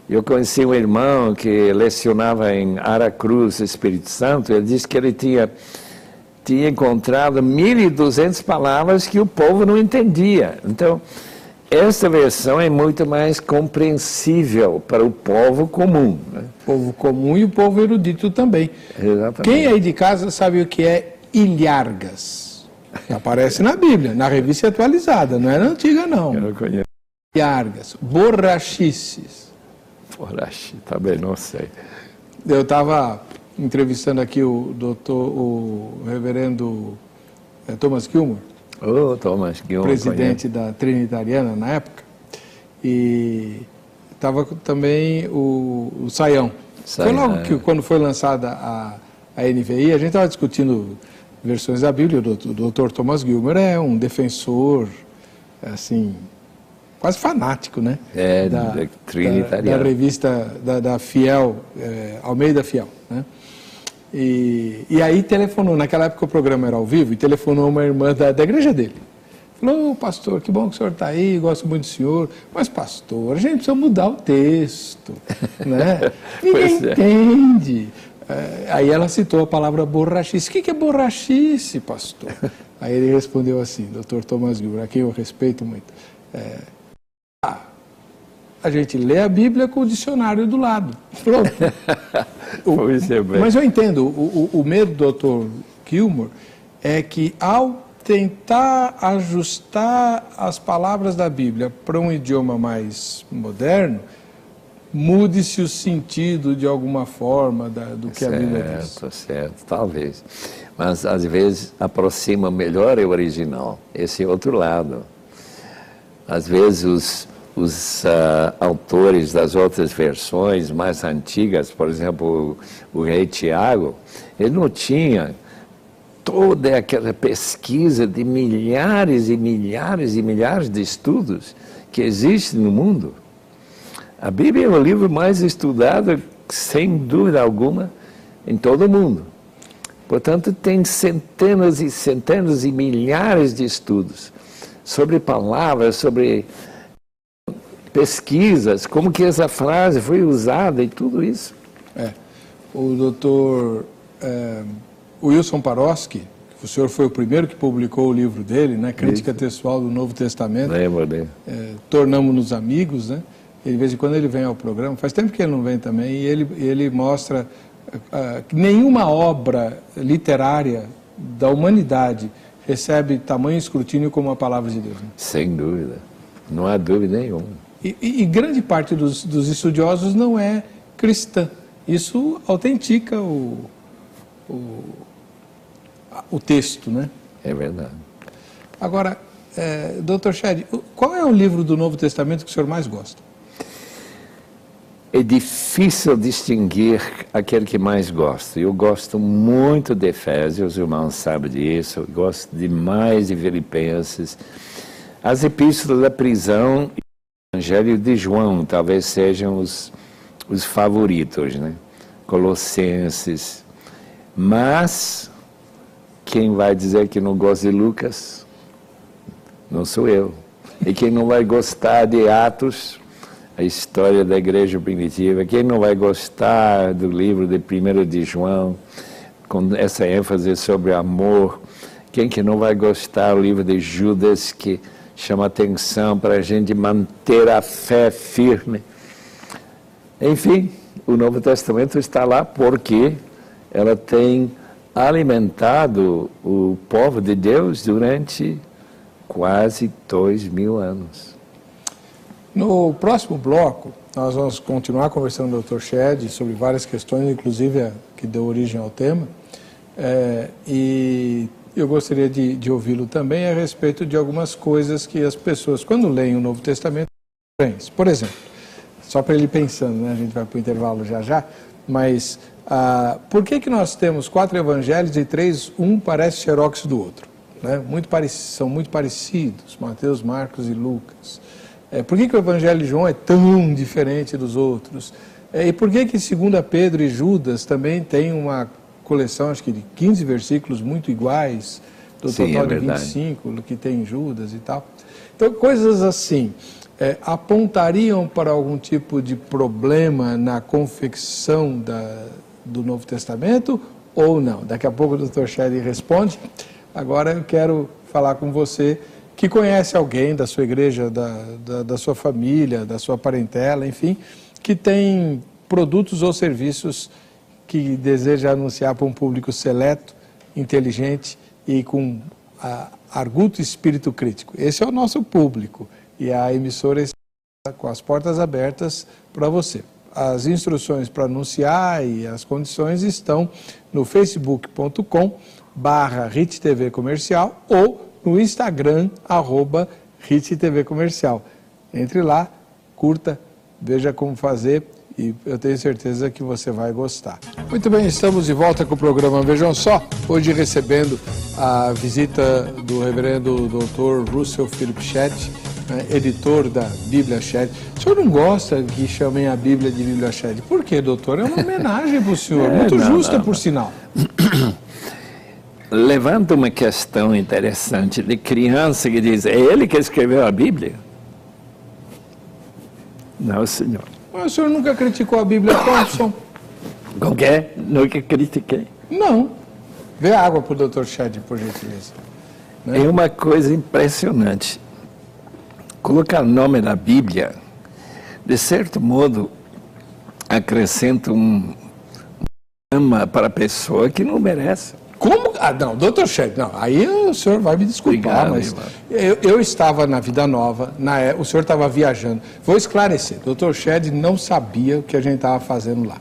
B: Eu conheci um irmão que lecionava em Aracruz, Espírito Santo, ele disse que ele tinha encontrado 1.200 palavras que o povo não entendia. Então, esta versão é muito mais compreensível para o povo comum. Né?
A: O povo comum e o povo erudito também.
B: Exatamente.
A: Quem aí de casa sabe o que é ilhargas? Aparece na Bíblia, na revista atualizada, não é na antiga não.
B: Eu não conheço.
A: Ilhargas, borrachices.
B: Borrachice, também não sei.
A: Eu estava entrevistando aqui o reverendo Thomas Gilmore.
B: Thomas Gilmore,
A: presidente da Trinitariana na época, e estava também o Saião. Foi logo que, quando foi lançada a NVI, a gente estava discutindo versões da Bíblia. O doutor Thomas Gilmore é um defensor, assim, quase fanático, né?
B: Trinitariana.
A: Da revista da Fiel, Almeida Fiel, né? E aí telefonou, naquela época o programa era ao vivo, e telefonou uma irmã da igreja dele. Falou, pastor, que bom que o senhor está aí, gosto muito do senhor. Mas, pastor, a gente precisa mudar o texto, né? Ninguém entende. Aí ela citou a palavra borrachice. O que é borrachice, pastor? Aí ele respondeu assim, Dr. Thomas Gilbert, a quem eu respeito muito. A gente lê a Bíblia com o dicionário do lado. Pronto. Mas eu entendo, o medo do Dr. Gilbert é que ao tentar ajustar as palavras da Bíblia para um idioma mais moderno, mude-se o sentido de alguma forma do que a Bíblia diz.
B: Certo, talvez. Mas às vezes aproxima melhor o original, esse outro lado. Às vezes os autores das outras versões mais antigas, por exemplo, o rei Tiago, ele não tinha toda aquela pesquisa de milhares e milhares e milhares de estudos que existem no mundo. A Bíblia é o livro mais estudado, sem dúvida alguma, em todo o mundo. Portanto, tem centenas e centenas e milhares de estudos sobre palavras, sobre pesquisas, como que essa frase foi usada e tudo isso.
A: O doutor Wilson Paroski, o senhor foi o primeiro que publicou o livro dele, né, Crítica Textual do Novo Testamento.
B: Lembro dele.
A: Tornamos-nos amigos, né? De vez em quando ele vem ao programa, faz tempo que ele não vem também, e ele mostra que nenhuma obra literária da humanidade recebe tamanho escrutínio como a palavra de Deus. Né?
B: Sem dúvida, não há dúvida nenhuma.
A: E grande parte dos estudiosos não é cristã. Isso autentica o texto, né?
B: É verdade.
A: Agora, Dr. Shedd, qual é o livro do Novo Testamento que o senhor mais gosta?
B: É difícil distinguir aquele que mais gosta. Eu gosto muito de Efésios, o irmão sabe disso. Eu gosto demais de Filipenses. As epístolas da prisão e o Evangelho de João talvez sejam os favoritos, né? Colossenses. Mas quem vai dizer que não gosta de Lucas? Não sou eu. E quem não vai gostar de Atos, a história da igreja primitiva, quem não vai gostar do livro de 1 de João, com essa ênfase sobre amor, quem que não vai gostar do livro de Judas, que chama atenção para a gente manter a fé firme. Enfim, o Novo Testamento está lá porque ela tem alimentado o povo de Deus durante quase 2000 anos.
A: No próximo bloco, nós vamos continuar conversando com o Dr. Shedd sobre várias questões, inclusive a que deu origem ao tema. E eu gostaria de ouvi-lo também a respeito de algumas coisas que as pessoas, quando leem o Novo Testamento, por exemplo, só para ele ir pensando, né? A gente vai para o intervalo já, mas por que nós temos 4 evangelhos e 3, um parece xerox do outro? Né? São muito parecidos, Mateus, Marcos e Lucas. Por que o Evangelho de João é tão diferente dos outros? E por que 2 Pedro e Judas também têm uma coleção, acho que de 15 versículos muito iguais, do total de 25 que tem Judas e tal? Então, coisas assim apontariam para algum tipo de problema na confecção do Novo Testamento ou não? Daqui a pouco o Dr. Shedd responde. Agora eu quero falar com você que conhece alguém da sua igreja, da sua família, da sua parentela, enfim, que tem produtos ou serviços que deseja anunciar para um público seleto, inteligente e com arguto espírito crítico. Esse é o nosso público e a emissora está com as portas abertas para você. As instruções para anunciar e as condições estão no facebook.com/RIT-TV Comercial ou no Instagram, @RIT-TV Comercial. Entre lá, curta, veja como fazer e eu tenho certeza que você vai gostar. Muito bem, estamos de volta com o programa Vejam Só, hoje recebendo a visita do reverendo Dr. Russell Philip Shedd, editor da Bíblia Shed. O senhor não gosta que chamem a Bíblia de Bíblia Shed? Por quê, doutor? É uma homenagem para o senhor, muito justa, por sinal.
B: Levanta uma questão interessante de criança que diz, é ele que escreveu a Bíblia? Não, senhor.
A: Mas o senhor nunca criticou a Bíblia Thompson?
B: Qualquer? Nunca critiquei.
A: Não. Vê água para o doutor Shed, por gentileza. Né?
B: É uma coisa impressionante. Colocar o nome na Bíblia, de certo modo, acrescenta um ama para a pessoa que não merece.
A: Como? Ah, não, doutor Shed, não, aí o senhor vai me desculpar,
B: Obrigado,
A: mas eu estava na Vida Nova, o senhor estava viajando. Vou esclarecer, doutor Shed não sabia o que a gente estava fazendo lá.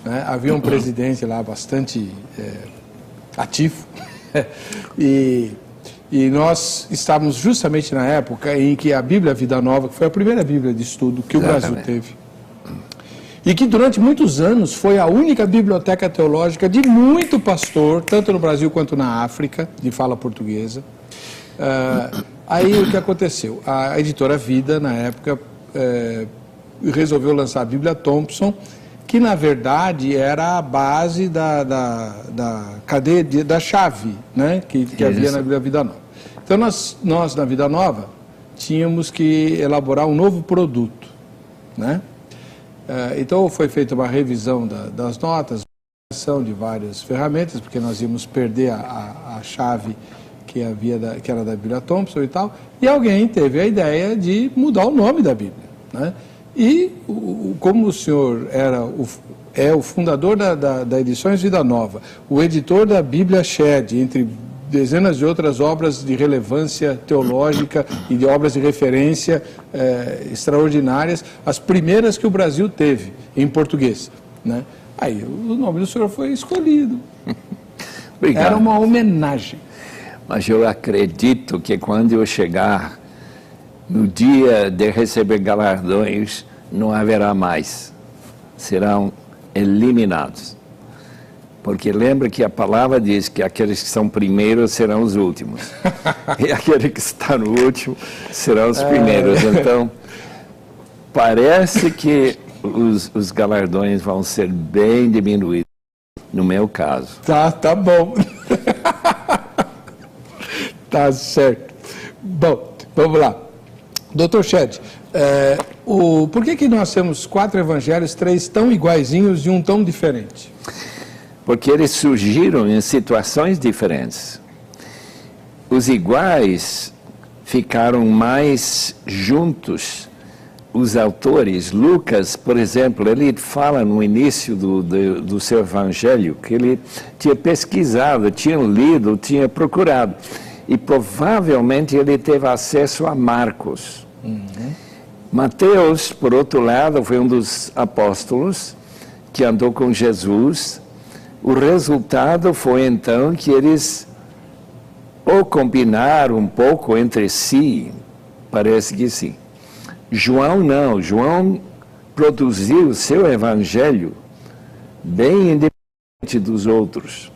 A: Né? Havia um presidente lá bastante ativo e nós estávamos justamente na época em que a Bíblia Vida Nova, que foi a primeira Bíblia de estudo que o Brasil teve, e que durante muitos anos foi a única biblioteca teológica de muito pastor, tanto no Brasil quanto na África, de fala portuguesa. Aí o que aconteceu? A editora Vida, na época, resolveu lançar a Bíblia Thompson, que na verdade era a base da cadeia, da chave, né, que havia na Bíblia Vida Nova. Então nós na Vida Nova tínhamos que elaborar um novo produto, né? Então foi feita uma revisão das notas, de várias ferramentas, porque nós íamos perder a chave que era da Bíblia Thompson e tal, e alguém teve a ideia de mudar o nome da Bíblia, né? E como o senhor é o fundador da Edições Vida Nova, o editor da Bíblia Shed, entre dezenas de outras obras de relevância teológica e de obras de referência extraordinárias, as primeiras que o Brasil teve em português, né? Aí o nome do senhor foi escolhido.
B: Obrigado.
A: Era uma homenagem.
B: Mas eu acredito que quando eu chegar no dia de receber galardões, não haverá mais. Serão eliminados. Porque lembra que a palavra diz que aqueles que são primeiros serão os últimos. E aquele que está no último serão os primeiros. Então, parece que os galardões vão ser bem diminuídos, no meu caso.
A: Tá bom. Tá certo. Bom, vamos lá. Doutor Shed, por que nós temos 4 evangelhos, 3 tão iguaizinhos e um tão diferente?
B: Porque eles surgiram em situações diferentes. Os iguais ficaram mais juntos. Os autores, Lucas, por exemplo, ele fala no início do seu evangelho que ele tinha pesquisado, tinha lido, tinha procurado. E provavelmente ele teve acesso a Marcos. Mateus, por outro lado, foi um dos apóstolos que andou com Jesus. O resultado foi então que eles ou combinaram um pouco entre si, parece que sim. João não, João produziu o seu evangelho bem independente dos outros.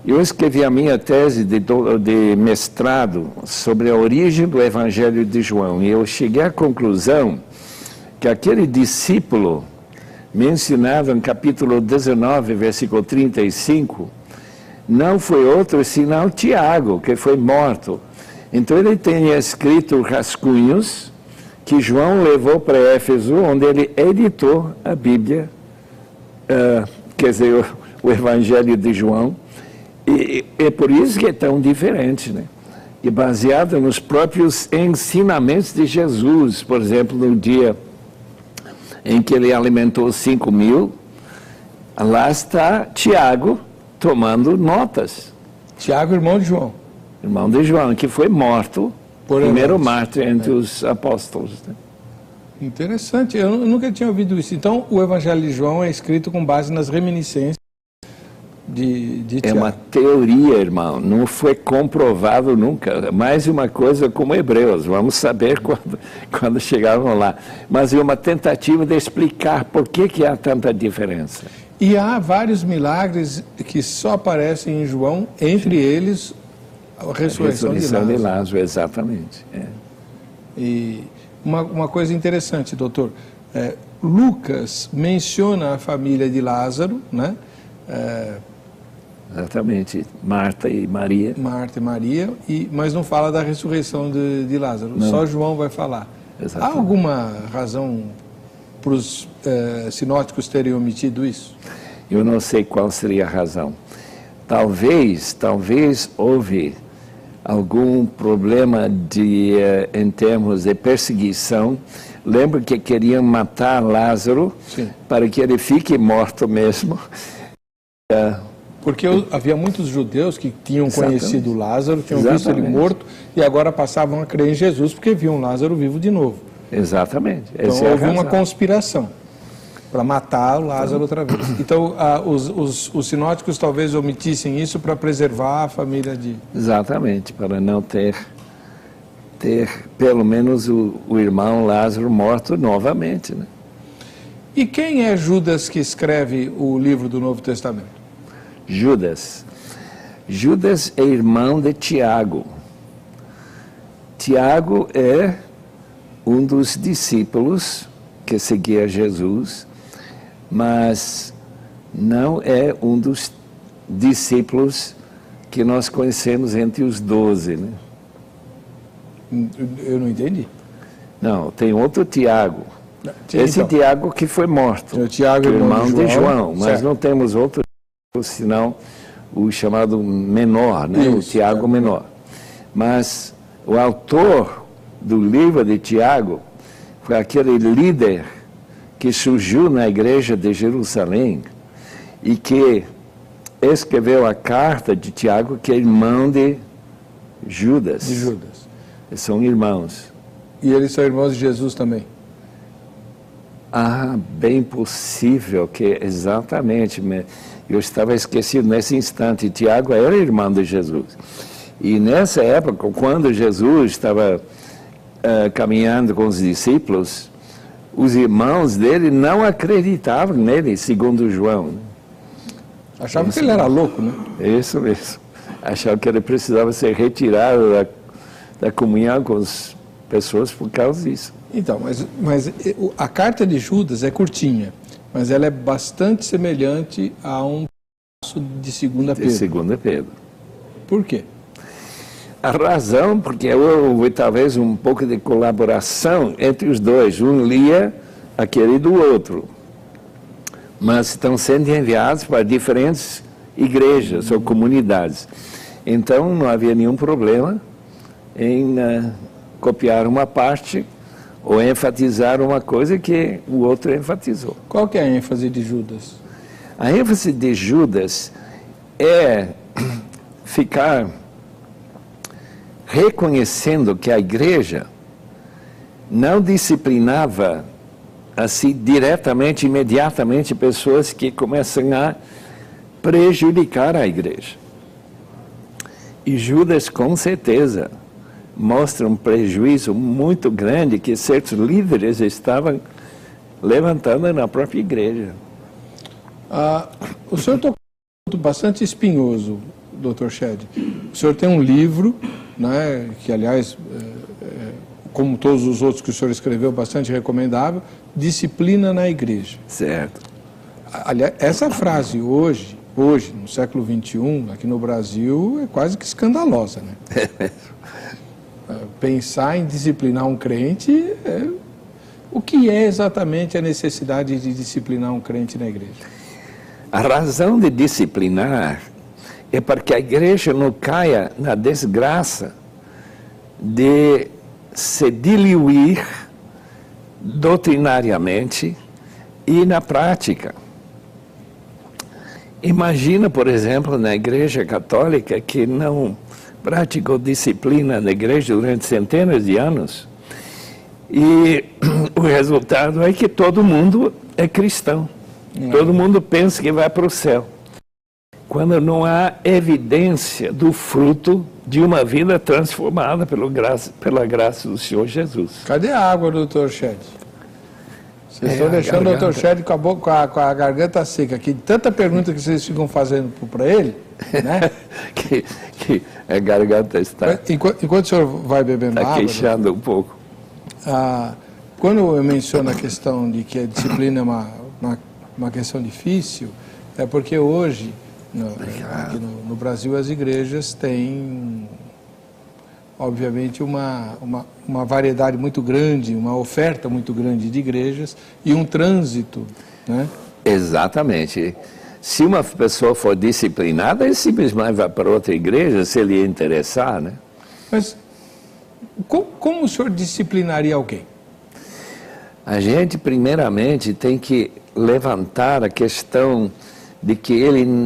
B: Eu escrevi a minha tese de mestrado sobre a origem do evangelho de João e eu cheguei à conclusão que aquele discípulo mencionado no capítulo 19, versículo 35, não foi outro senão Tiago, que foi morto. Então ele tinha escrito rascunhos que João levou para Éfeso, onde ele editou a Bíblia, quer dizer, o Evangelho de João, e é por isso que é tão diferente, né? E baseado nos próprios ensinamentos de Jesus, por exemplo, no dia em que ele alimentou 5.000, lá está Tiago tomando notas.
A: Tiago, irmão de João.
B: Irmão de João, que foi morto, primeiro mártir entre os apóstolos. Né?
A: Interessante, eu nunca tinha ouvido isso. Então, o Evangelho de João é escrito com base nas reminiscências de Tiago.
B: É uma teoria, irmão, não foi comprovado nunca. Mais uma coisa como Hebreus, vamos saber quando chegarmos lá. Mas é uma tentativa de explicar por que há tanta diferença.
A: E há vários milagres que só aparecem em João, entre eles a ressurreição de Lázaro.
B: Exatamente.
A: E uma coisa interessante, doutor, Lucas menciona a família de Lázaro, né?
B: Exatamente, Marta e Maria.
A: Marta e Maria, mas não fala da ressurreição de Lázaro, não. Só João vai falar. Exatamente. Há alguma razão para os sinóticos terem omitido isso?
B: Eu não sei qual seria a razão. Talvez houve algum problema em termos de perseguição. Lembra que queriam matar Lázaro. Sim. Para que ele fique morto mesmo.
A: Porque havia muitos judeus que tinham conhecido Lázaro, tinham visto ele morto e agora passavam a crer em Jesus porque viam Lázaro vivo de novo.
B: Exatamente.
A: Então houve uma conspiração para matar o Lázaro outra vez. Então os sinóticos talvez omitissem isso para preservar a família de...
B: Exatamente, para não ter pelo menos o irmão Lázaro morto novamente, né?
A: E quem é Judas que escreve o livro do Novo Testamento?
B: Judas. Judas é irmão de Tiago. Tiago é um dos discípulos que seguia Jesus, mas não é um dos discípulos que nós conhecemos entre os 12, né?
A: Eu não entendi.
B: Não, tem outro Tiago. Esse Tiago que foi morto,
A: o Tiago,
B: irmão de João, mas certo. Não temos outro, senão o chamado menor, né? Isso, o Tiago menor. Mas o autor do livro de Tiago foi aquele líder que surgiu na igreja de Jerusalém e que escreveu a carta de Tiago, que é irmão de Judas.
A: De Judas.
B: Eles são irmãos.
A: E eles são irmãos de Jesus também?
B: Bem possível que exatamente. Eu estava esquecido nesse instante. Tiago era irmão de Jesus. E nessa época, quando Jesus estava caminhando com os discípulos, os irmãos dele não acreditavam nele, segundo João.
A: Achavam que ele era louco, né?
B: Isso mesmo. Achavam que ele precisava ser retirado da comunhão com as pessoas por causa disso.
A: Então, mas a carta de Judas é curtinha, mas ela é bastante semelhante a um passo de 2 Pedro.
B: De 2 Pedro.
A: Por quê?
B: A razão, porque houve talvez um pouco de colaboração entre os dois. Um lia aquele do outro. Mas estão sendo enviados para diferentes igrejas ou comunidades. Então, não havia nenhum problema em copiar uma parte ou enfatizar uma coisa que o outro enfatizou.
A: Qual que é a ênfase de Judas?
B: A ênfase de Judas é ficar reconhecendo que a igreja não disciplinava assim diretamente, imediatamente, pessoas que começam a prejudicar a igreja. E Judas, com certeza, mostra um prejuízo muito grande que certos líderes estavam levantando na própria igreja.
A: O senhor tocou um ponto bastante espinhoso, Dr. Shedd. O senhor tem um livro, né, que, aliás, como todos os outros que o senhor escreveu, bastante recomendável, Disciplina na Igreja.
B: Certo.
A: Aliás, essa frase hoje, no século XXI, aqui no Brasil, é quase que escandalosa, né? Pensar em disciplinar um crente, o que é exatamente a necessidade de disciplinar um crente na igreja?
B: A razão de disciplinar é para que a igreja não caia na desgraça de se diluir doutrinariamente e na prática. Imagina, por exemplo, na igreja católica que não praticou disciplina na igreja durante centenas de anos e o resultado é que todo mundo é cristão. Todo mundo pensa que vai para o céu. Quando não há evidência do fruto de uma vida transformada pela graça do Senhor Jesus.
A: Cadê a água, Dr. Shedd? Vocês estão deixando o Dr. Shedd com a garganta seca. Que tanta pergunta que vocês ficam fazendo para ele, né?
B: que a garganta está...
A: Enquanto o senhor vai bebendo água...
B: Está queixando um pouco.
A: Quando eu menciono a questão de que a disciplina é uma questão difícil, é porque hoje, aqui no Brasil, as igrejas têm, obviamente, uma variedade muito grande, uma oferta muito grande de igrejas e um trânsito, né?
B: Exatamente. Se uma pessoa for disciplinada, ele simplesmente vai para outra igreja, se ele interessar, né?
A: Mas como o senhor disciplinaria alguém?
B: A gente, primeiramente, tem que levantar a questão de que ele,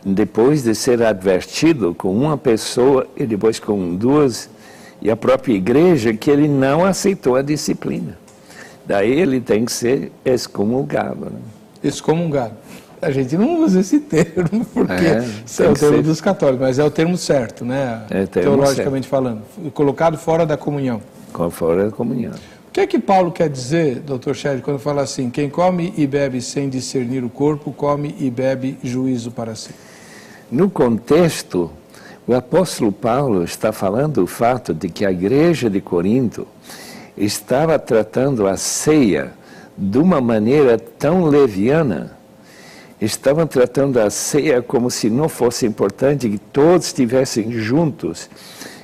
B: depois de ser advertido com uma pessoa e depois com duas, e a própria igreja, que ele não aceitou a disciplina. Daí ele tem que ser excomungado, né?
A: Excomungado. A gente não usa esse termo, porque é o termo dos católicos, mas é o termo certo, né? Teologicamente falando. Colocado fora da comunhão.
B: Fora da comunhão.
A: O que é que Paulo quer dizer, Dr. Shedd, quando fala assim, quem come e bebe sem discernir o corpo, come e bebe juízo para si?
B: No contexto, o apóstolo Paulo está falando do fato de que a igreja de Corinto estava tratando a ceia de uma maneira tão leviana. Estavam tratando a ceia como se não fosse importante que todos estivessem juntos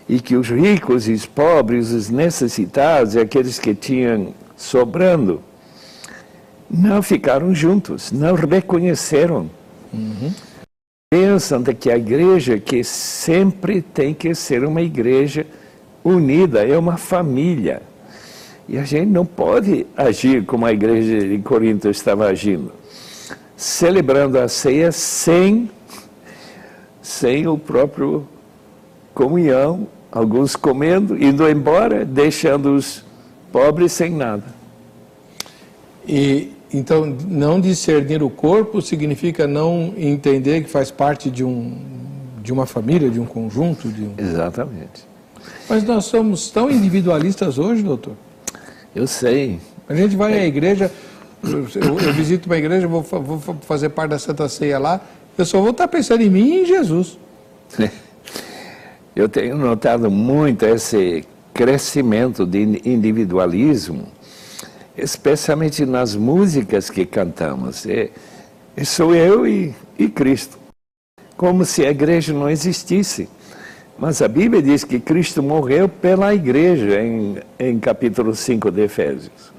B: e que os ricos e os pobres, os necessitados e aqueles que tinham sobrando não ficaram juntos, não reconheceram. Pensam que a igreja que sempre tem que ser uma igreja unida, é uma família. E a gente não pode agir como a igreja de Corinto estava agindo, celebrando a ceia sem o próprio comunhão, alguns comendo, indo embora, deixando os pobres sem nada.
A: E então, não discernir o corpo significa não entender que faz parte de uma família, de um conjunto?
B: Exatamente.
A: Mas nós somos tão individualistas hoje, doutor?
B: Eu sei.
A: A gente vai à igreja, eu visito uma igreja, vou fazer parte da Santa Ceia lá, eu só vou estar pensando em mim e em Jesus.
B: Eu tenho notado muito esse crescimento de individualismo, especialmente nas músicas que cantamos. Sou eu e Cristo, como se a igreja não existisse. Mas a Bíblia diz que Cristo morreu pela igreja, em capítulo 5 de Efésios.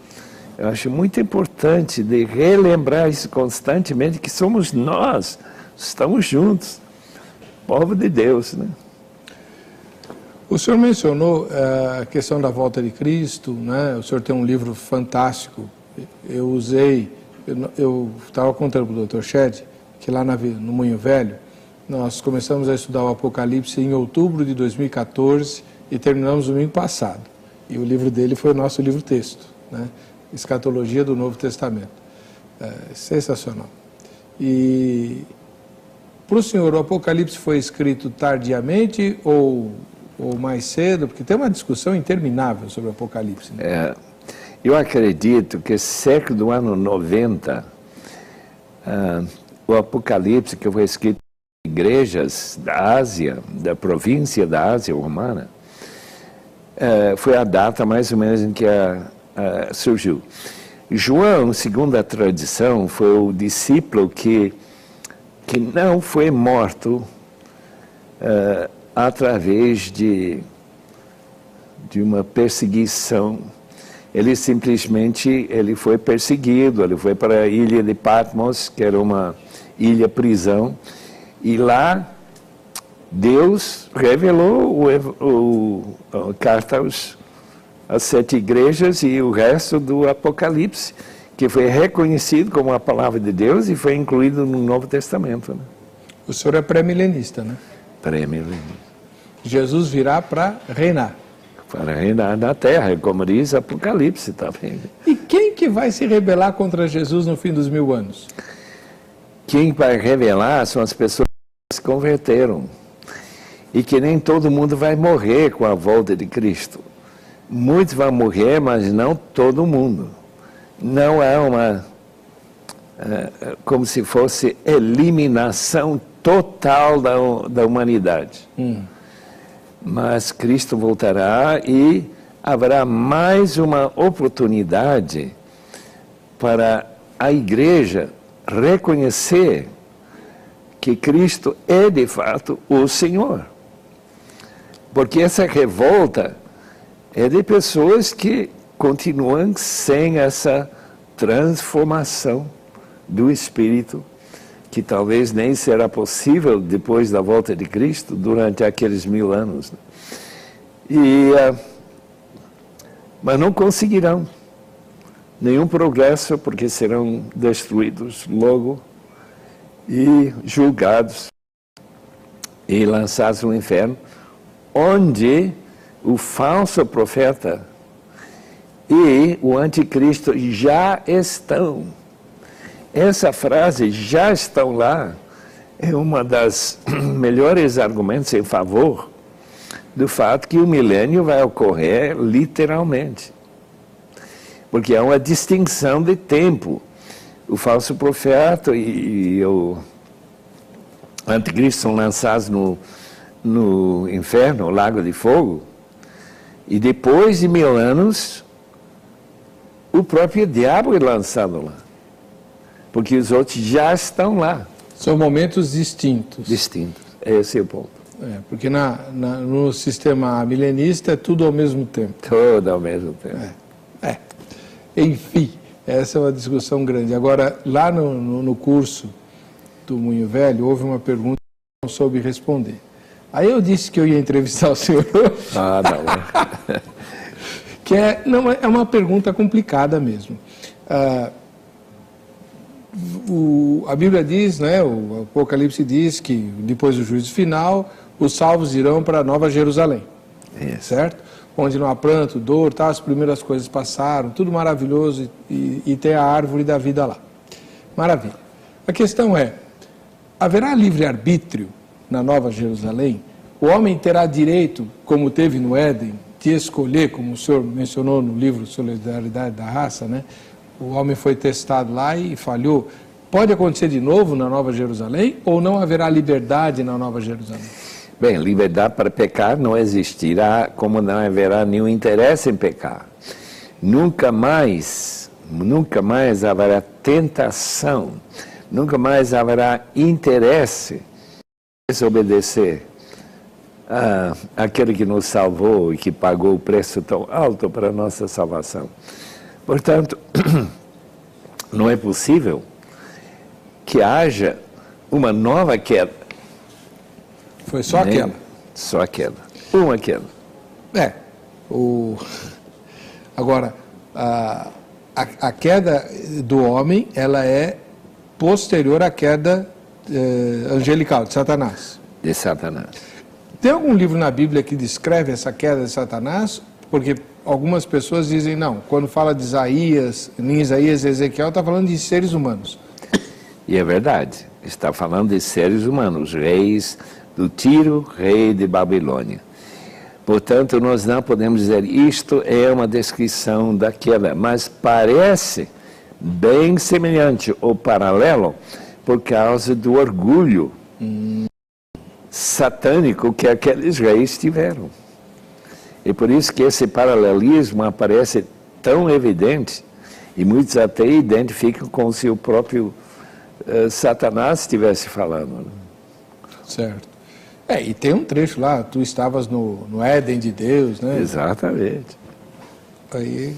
B: Eu acho muito importante de relembrar isso constantemente, que somos nós, estamos juntos, povo de Deus, né?
A: O senhor mencionou a questão da volta de Cristo, né? O senhor tem um livro fantástico. Eu estava contando para o Dr. Shedd que lá no Moinho Velho, nós começamos a estudar o Apocalipse em outubro de 2014 e terminamos no domingo passado. E o livro dele foi o nosso livro-texto, né? Escatologia do Novo Testamento. Sensacional. E para o senhor, o Apocalipse foi escrito tardiamente ou mais cedo? Porque tem uma discussão interminável sobre o Apocalipse, né?
B: Eu acredito que cerca do ano 90, o Apocalipse, que foi escrito em igrejas da Ásia, da província da Ásia Romana, foi a data mais ou menos em que surgiu. João, segundo a tradição, foi o discípulo que não foi morto através de uma perseguição. Ele simplesmente foi perseguido, ele foi para a ilha de Patmos, que era uma ilha-prisão, e lá Deus revelou a carta às 7 igrejas e o resto do Apocalipse, que foi reconhecido como a palavra de Deus e foi incluído no Novo Testamento, né?
A: O senhor é pré-milenista, né?
B: Pré-milenista.
A: Jesus virá para reinar.
B: Para reinar na terra, como diz Apocalipse também.
A: E quem que vai se rebelar contra Jesus no fim dos 1000 anos?
B: Quem vai revelar são as pessoas que se converteram. E que nem todo mundo vai morrer com a volta de Cristo. Muitos vão morrer, mas não todo mundo. Não é como se fosse eliminação total da humanidade. Mas Cristo voltará e haverá mais uma oportunidade para a igreja reconhecer que Cristo é de fato o Senhor. Porque essa revolta é de pessoas que continuam sem essa transformação do Espírito, que talvez nem será possível depois da volta de Cristo, durante aqueles 1000 anos. Mas não conseguirão nenhum progresso, porque serão destruídos logo e julgados e lançados no inferno, onde o falso profeta e o anticristo já estão. Essa frase, já estão lá, é uma das melhores argumentos em favor do fato que o milênio vai ocorrer literalmente. Porque há uma distinção de tempo. O falso profeta e o anticristo são lançados no inferno, o lago de fogo, e depois de 1000 anos, o próprio diabo é lançado lá. Porque os outros já estão lá.
A: São momentos distintos.
B: Distintos, esse é o ponto.
A: Porque no sistema milenista é tudo ao mesmo tempo.
B: Tudo ao mesmo tempo.
A: Enfim, essa é uma discussão grande. Agora, lá no curso do Moinho Velho, houve uma pergunta que eu não soube responder. Aí eu disse que eu ia entrevistar o senhor hoje.
B: Não.
A: Que é uma pergunta complicada mesmo. A Bíblia diz, né, o Apocalipse diz que depois do juízo final, os salvos irão para Nova Jerusalém, certo? Onde não há pranto, dor, tá, as primeiras coisas passaram, tudo maravilhoso, e tem a árvore da vida lá. Maravilha. A questão é, haverá livre-arbítrio na Nova Jerusalém? O homem terá direito, como teve no Éden, de escolher, como o senhor mencionou no livro Solidariedade da Raça, né? O homem foi testado lá e falhou. Pode acontecer de novo na Nova Jerusalém ou não haverá liberdade na Nova Jerusalém?
B: Bem, liberdade para pecar não existirá, como não haverá nenhum interesse em pecar. Nunca mais haverá tentação, nunca mais haverá interesse em desobedecer àquele que nos salvou e que pagou o preço tão alto para a nossa salvação. Portanto, não é possível que haja uma nova queda.
A: Foi só aquela?
B: Só aquela. Uma queda.
A: Agora, a queda do homem, ela é posterior à queda angelical, de Satanás.
B: De Satanás.
A: Tem algum livro na Bíblia que descreve essa queda de Satanás? Porque algumas pessoas dizem, não, quando fala de Isaías, em Isaías e Ezequiel, está falando de seres humanos.
B: E é verdade, está falando de seres humanos, reis do Tiro, rei de Babilônia. Portanto, nós não podemos dizer isto é uma descrição da queda, mas parece bem semelhante ou paralelo por causa do orgulho satânico que aqueles reis tiveram. E por isso que esse paralelismo aparece tão evidente, e muitos até identificam como se o próprio Satanás estivesse falando.
A: Certo. E tem um trecho lá, tu estavas no Éden de Deus, né?
B: Exatamente.
A: Aí,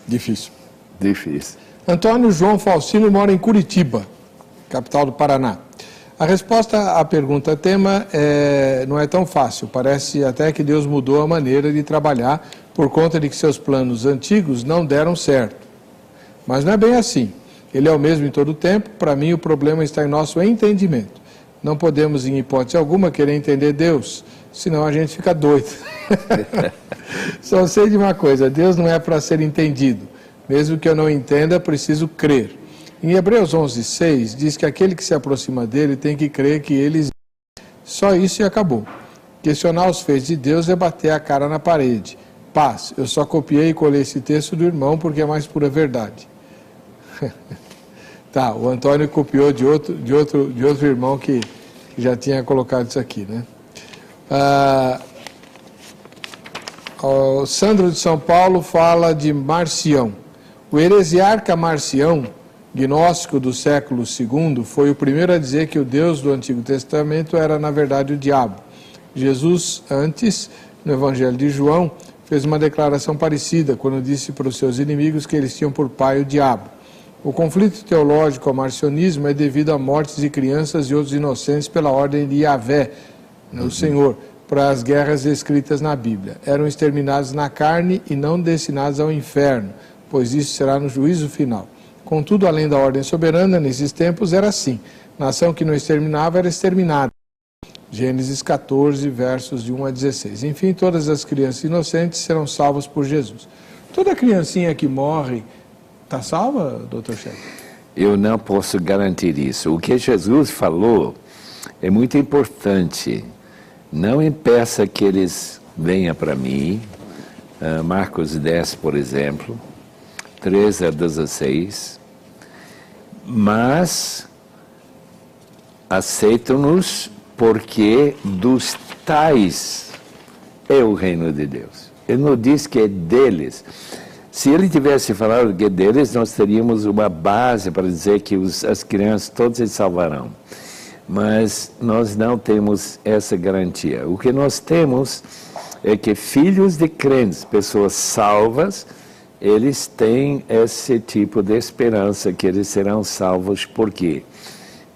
A: difícil.
B: Difícil.
A: Antônio João Faustino mora em Curitiba, capital do Paraná. A resposta à pergunta tema não é tão fácil. Parece até que Deus mudou a maneira de trabalhar por conta de que seus planos antigos não deram certo. Mas não é bem assim. Ele é o mesmo em todo o tempo. Para mim, o problema está em nosso entendimento. Não podemos, em hipótese alguma, querer entender Deus, senão a gente fica doido. Só sei de uma coisa, Deus não é para ser entendido. Mesmo que eu não entenda, preciso crer. Em Hebreus 11:6, diz que aquele que se aproxima dele tem que crer que ele existe. Só isso e acabou. Questionar os feitos de Deus é bater a cara na parede. Paz, eu só copiei e colei esse texto do irmão porque é mais pura verdade. Tá, o Antônio copiou de outro irmão que já tinha colocado isso aqui, né? O Sandro de São Paulo fala de Marcião. O heresiarca Marcião, gnóstico do século II, foi o primeiro a dizer que o Deus do Antigo Testamento era, na verdade, o diabo. Jesus, antes, no Evangelho de João, fez uma declaração parecida, quando disse para os seus inimigos que eles tinham por pai o diabo. O conflito teológico ao marcionismo é devido a mortes de crianças e outros inocentes pela ordem de Yahvé, o Senhor, para as guerras descritas na Bíblia. Eram exterminados na carne e não destinados ao inferno, pois isso será no juízo final. Contudo, além da ordem soberana, nesses tempos era assim. Nação que não exterminava era exterminada. Gênesis 14, versos de 1 a 16. Enfim, todas as crianças inocentes serão salvas por Jesus. Toda criancinha que morre está salva, doutor Chefe?
B: Eu não posso garantir isso. O que Jesus falou é muito importante. Não impeça que eles venham para mim. Marcos 10, por exemplo, 13 a 16. Mas aceitam-nos porque dos tais é o reino de Deus. Ele não diz que é deles. Se ele tivesse falado que é deles, nós teríamos uma base para dizer que as crianças todas se salvarão. Mas nós não temos essa garantia. O que nós temos é que filhos de crentes, pessoas salvas, eles têm esse tipo de esperança que eles serão salvos. Por quê?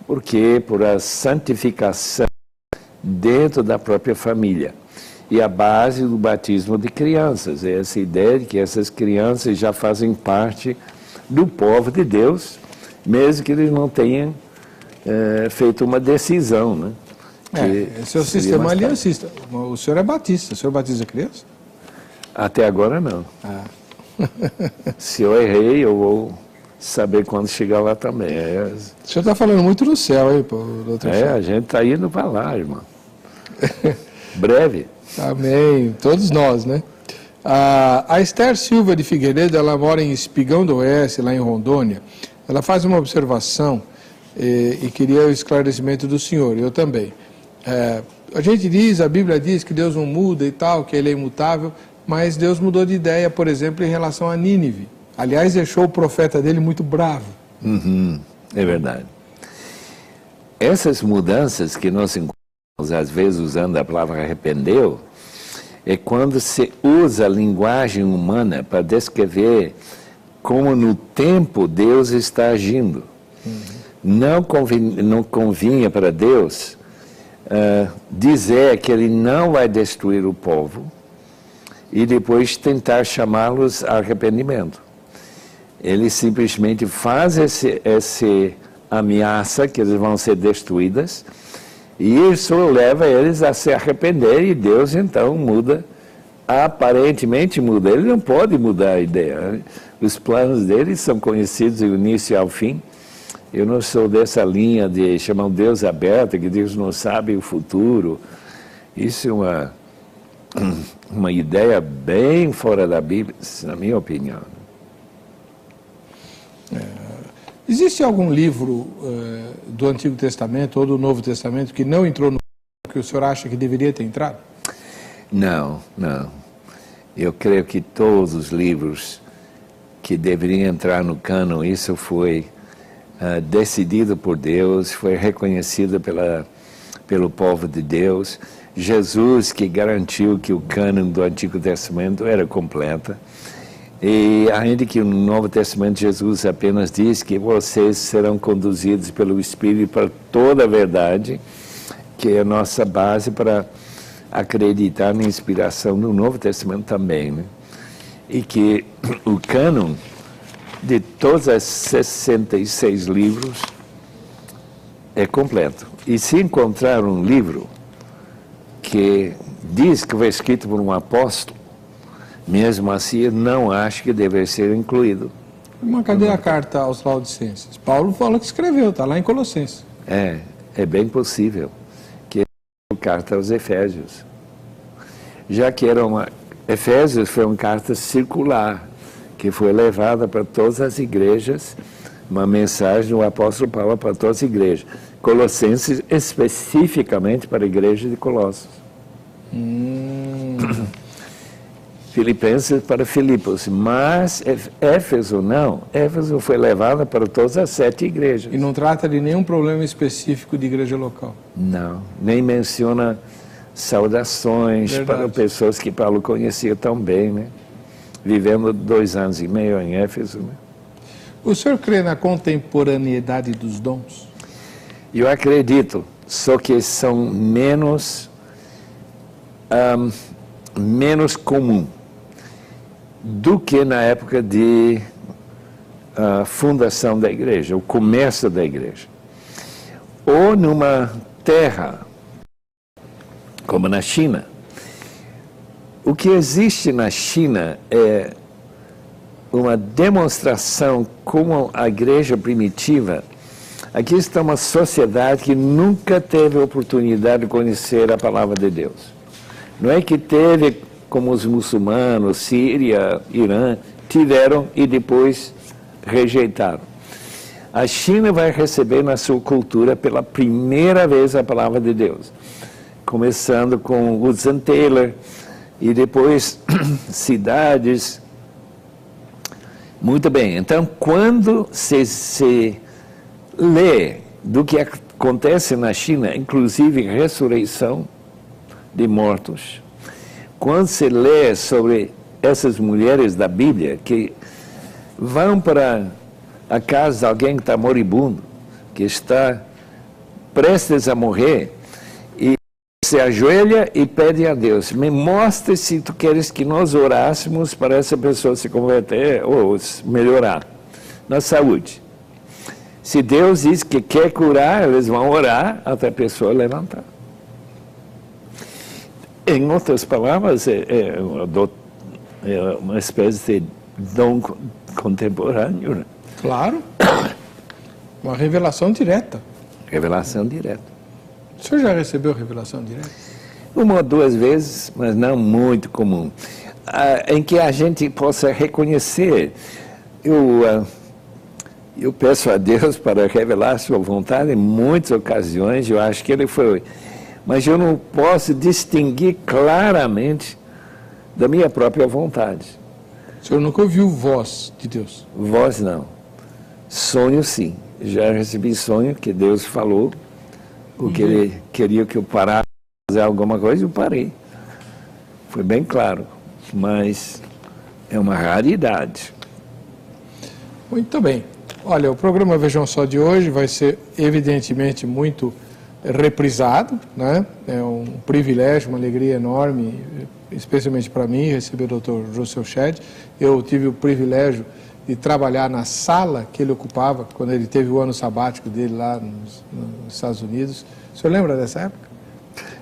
B: Porque por a santificação dentro da própria família. E a base do batismo de crianças, é essa ideia de que essas crianças já fazem parte do povo de Deus, mesmo que eles não tenham feito uma decisão, né?
A: Esse é o sistema aliancista. O senhor é batista, o senhor batiza criança?
B: Até agora não. Se eu errei, eu vou saber quando chegar lá também.
A: O senhor está falando muito no céu aí, doutor Chefe.
B: A gente está indo para lá, irmão. Breve.
A: Amém. Todos nós, né? A Esther Silva de Figueiredo, ela mora em Espigão do Oeste, lá em Rondônia. Ela faz uma observação e queria o esclarecimento do senhor, eu também. A gente diz, a Bíblia diz que Deus não muda e tal, que Ele é imutável, mas Deus mudou de ideia, por exemplo, em relação a Nínive. Aliás, deixou o profeta dele muito bravo.
B: É verdade. Essas mudanças que nós encontramos, às vezes usando a palavra arrependeu, é quando se usa a linguagem humana para descrever como no tempo Deus está agindo. Não convinha para Deus dizer que Ele não vai destruir o povo e depois tentar chamá-los a arrependimento. Ele simplesmente faz essa ameaça que eles vão ser destruídas, e isso leva eles a se arrepender, e Deus então muda, aparentemente muda. Ele não pode mudar a ideia. Os planos dele são conhecidos do início ao fim. Eu não sou dessa linha de chamar um Deus aberto, que Deus não sabe o futuro. Isso é uma ideia bem fora da Bíblia, na minha opinião.
A: Existe algum livro do Antigo Testamento ou do Novo Testamento que não entrou no que o senhor acha que deveria ter entrado?
B: Não. Eu creio que todos os livros que deveriam entrar no cânon, isso foi decidido por Deus, foi reconhecido pelo povo de Deus. Jesus que garantiu que o cânon do Antigo Testamento era completo. E ainda que no Novo Testamento Jesus apenas diz que vocês serão conduzidos pelo Espírito para toda a verdade, que é a nossa base para acreditar na inspiração do Novo Testamento também, né? E que o cânon de todos os 66 livros é completo. E se encontrar um livro que diz que foi escrito por um apóstolo, mesmo assim, eu não acho que deve ser incluído.
A: Mas cadê a carta aos Laodicenses? Paulo fala que escreveu, está lá em Colossenses.
B: É bem possível que é a carta aos Efésios. Já que Efésios foi uma carta circular, que foi levada para todas as igrejas, uma mensagem do apóstolo Paulo para todas as igrejas. Colossenses especificamente para a igreja de Colossos. Filipenses para Filipos, mas Éfeso não. Éfeso foi levada para todas as 7 igrejas.
A: E não trata de nenhum problema específico de igreja local.
B: Não, nem menciona saudações para pessoas que Paulo conhecia tão bem, né? Vivendo 2 anos e meio em Éfeso, né?
A: O senhor crê na contemporaneidade dos dons?
B: Eu acredito, só que são menos comum do que na época de fundação da igreja, o começo da igreja. Ou numa terra, como na China. O que existe na China é uma demonstração como a igreja primitiva. Aqui está uma sociedade que nunca teve a oportunidade de conhecer a palavra de Deus. Não é que teve como os muçulmanos, Síria, Irã, tiveram e depois rejeitaram. A China vai receber na sua cultura pela primeira vez a palavra de Deus, começando com Hudson Taylor e depois cidades. Muito bem, então quando se lê do que acontece na China, inclusive ressurreição de mortos, quando se lê sobre essas mulheres da Bíblia que vão para a casa de alguém que está moribundo, que está prestes a morrer, e se ajoelha e pede a Deus, me mostre se tu queres que nós orássemos para essa pessoa se converter ou melhorar na saúde. Se Deus diz que quer curar, eles vão orar até a pessoa levantar. Em outras palavras, é uma espécie de dom contemporâneo. Né?
A: Claro. Uma revelação direta.
B: Revelação direta.
A: O senhor já recebeu revelação direta?
B: 1 ou 2 vezes, mas não muito comum. Em que a gente possa reconhecer. Eu peço a Deus para revelar a sua vontade em muitas ocasiões, eu acho que ele foi. Mas eu não posso distinguir claramente da minha própria vontade.
A: O senhor nunca ouviu voz de Deus?
B: Voz não. Sonho sim. Já recebi sonho que Deus falou, o que ele queria que eu parasse de fazer alguma coisa, eu parei. Foi bem claro, mas é uma raridade.
A: Muito bem. Olha, o programa Vejam Só de hoje vai ser evidentemente muito reprisado, né? É um privilégio, uma alegria enorme, especialmente para mim, receber o Dr. Rousseau Shedd. Eu tive o privilégio de trabalhar na sala que ele ocupava quando ele teve o ano sabático dele lá nos Estados Unidos. O senhor lembra dessa época?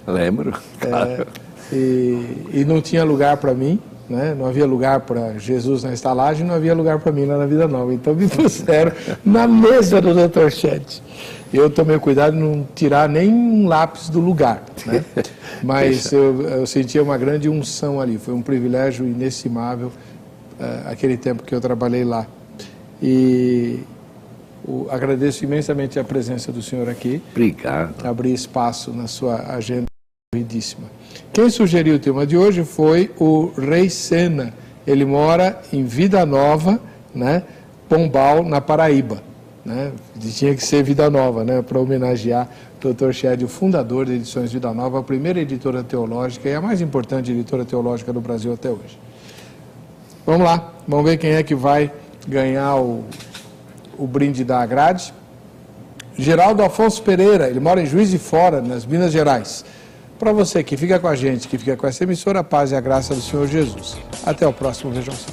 B: Lembro, claro.
A: E não tinha lugar para mim, né? Não havia lugar para Jesus na estalagem, não havia lugar para mim lá na Vida Nova. Então me puseram na mesa do Dr. Shedd. Eu tomei cuidado de não tirar nem um lápis do lugar, né? Mas eu sentia uma grande unção ali. Foi um privilégio inestimável aquele tempo que eu trabalhei lá. E agradeço imensamente a presença do senhor aqui.
B: Obrigado.
A: Abrir espaço na sua agenda corridíssima. Quem sugeriu o tema de hoje foi o Rei Sena. Ele mora em Vida Nova, né? Pombal, na Paraíba. Né? Tinha que ser Vida Nova, né? Para homenagear o Dr. Shedd, o fundador da Edições Vida Nova, a primeira editora teológica e a mais importante editora teológica do Brasil até hoje. Vamos lá, vamos ver quem é que vai ganhar o brinde da grade. Geraldo Afonso Pereira, ele mora em Juiz de Fora, nas Minas Gerais. Para você que fica com a gente, que fica com essa emissora, a paz e a graça do Senhor Jesus. Até o próximo Vejam Só.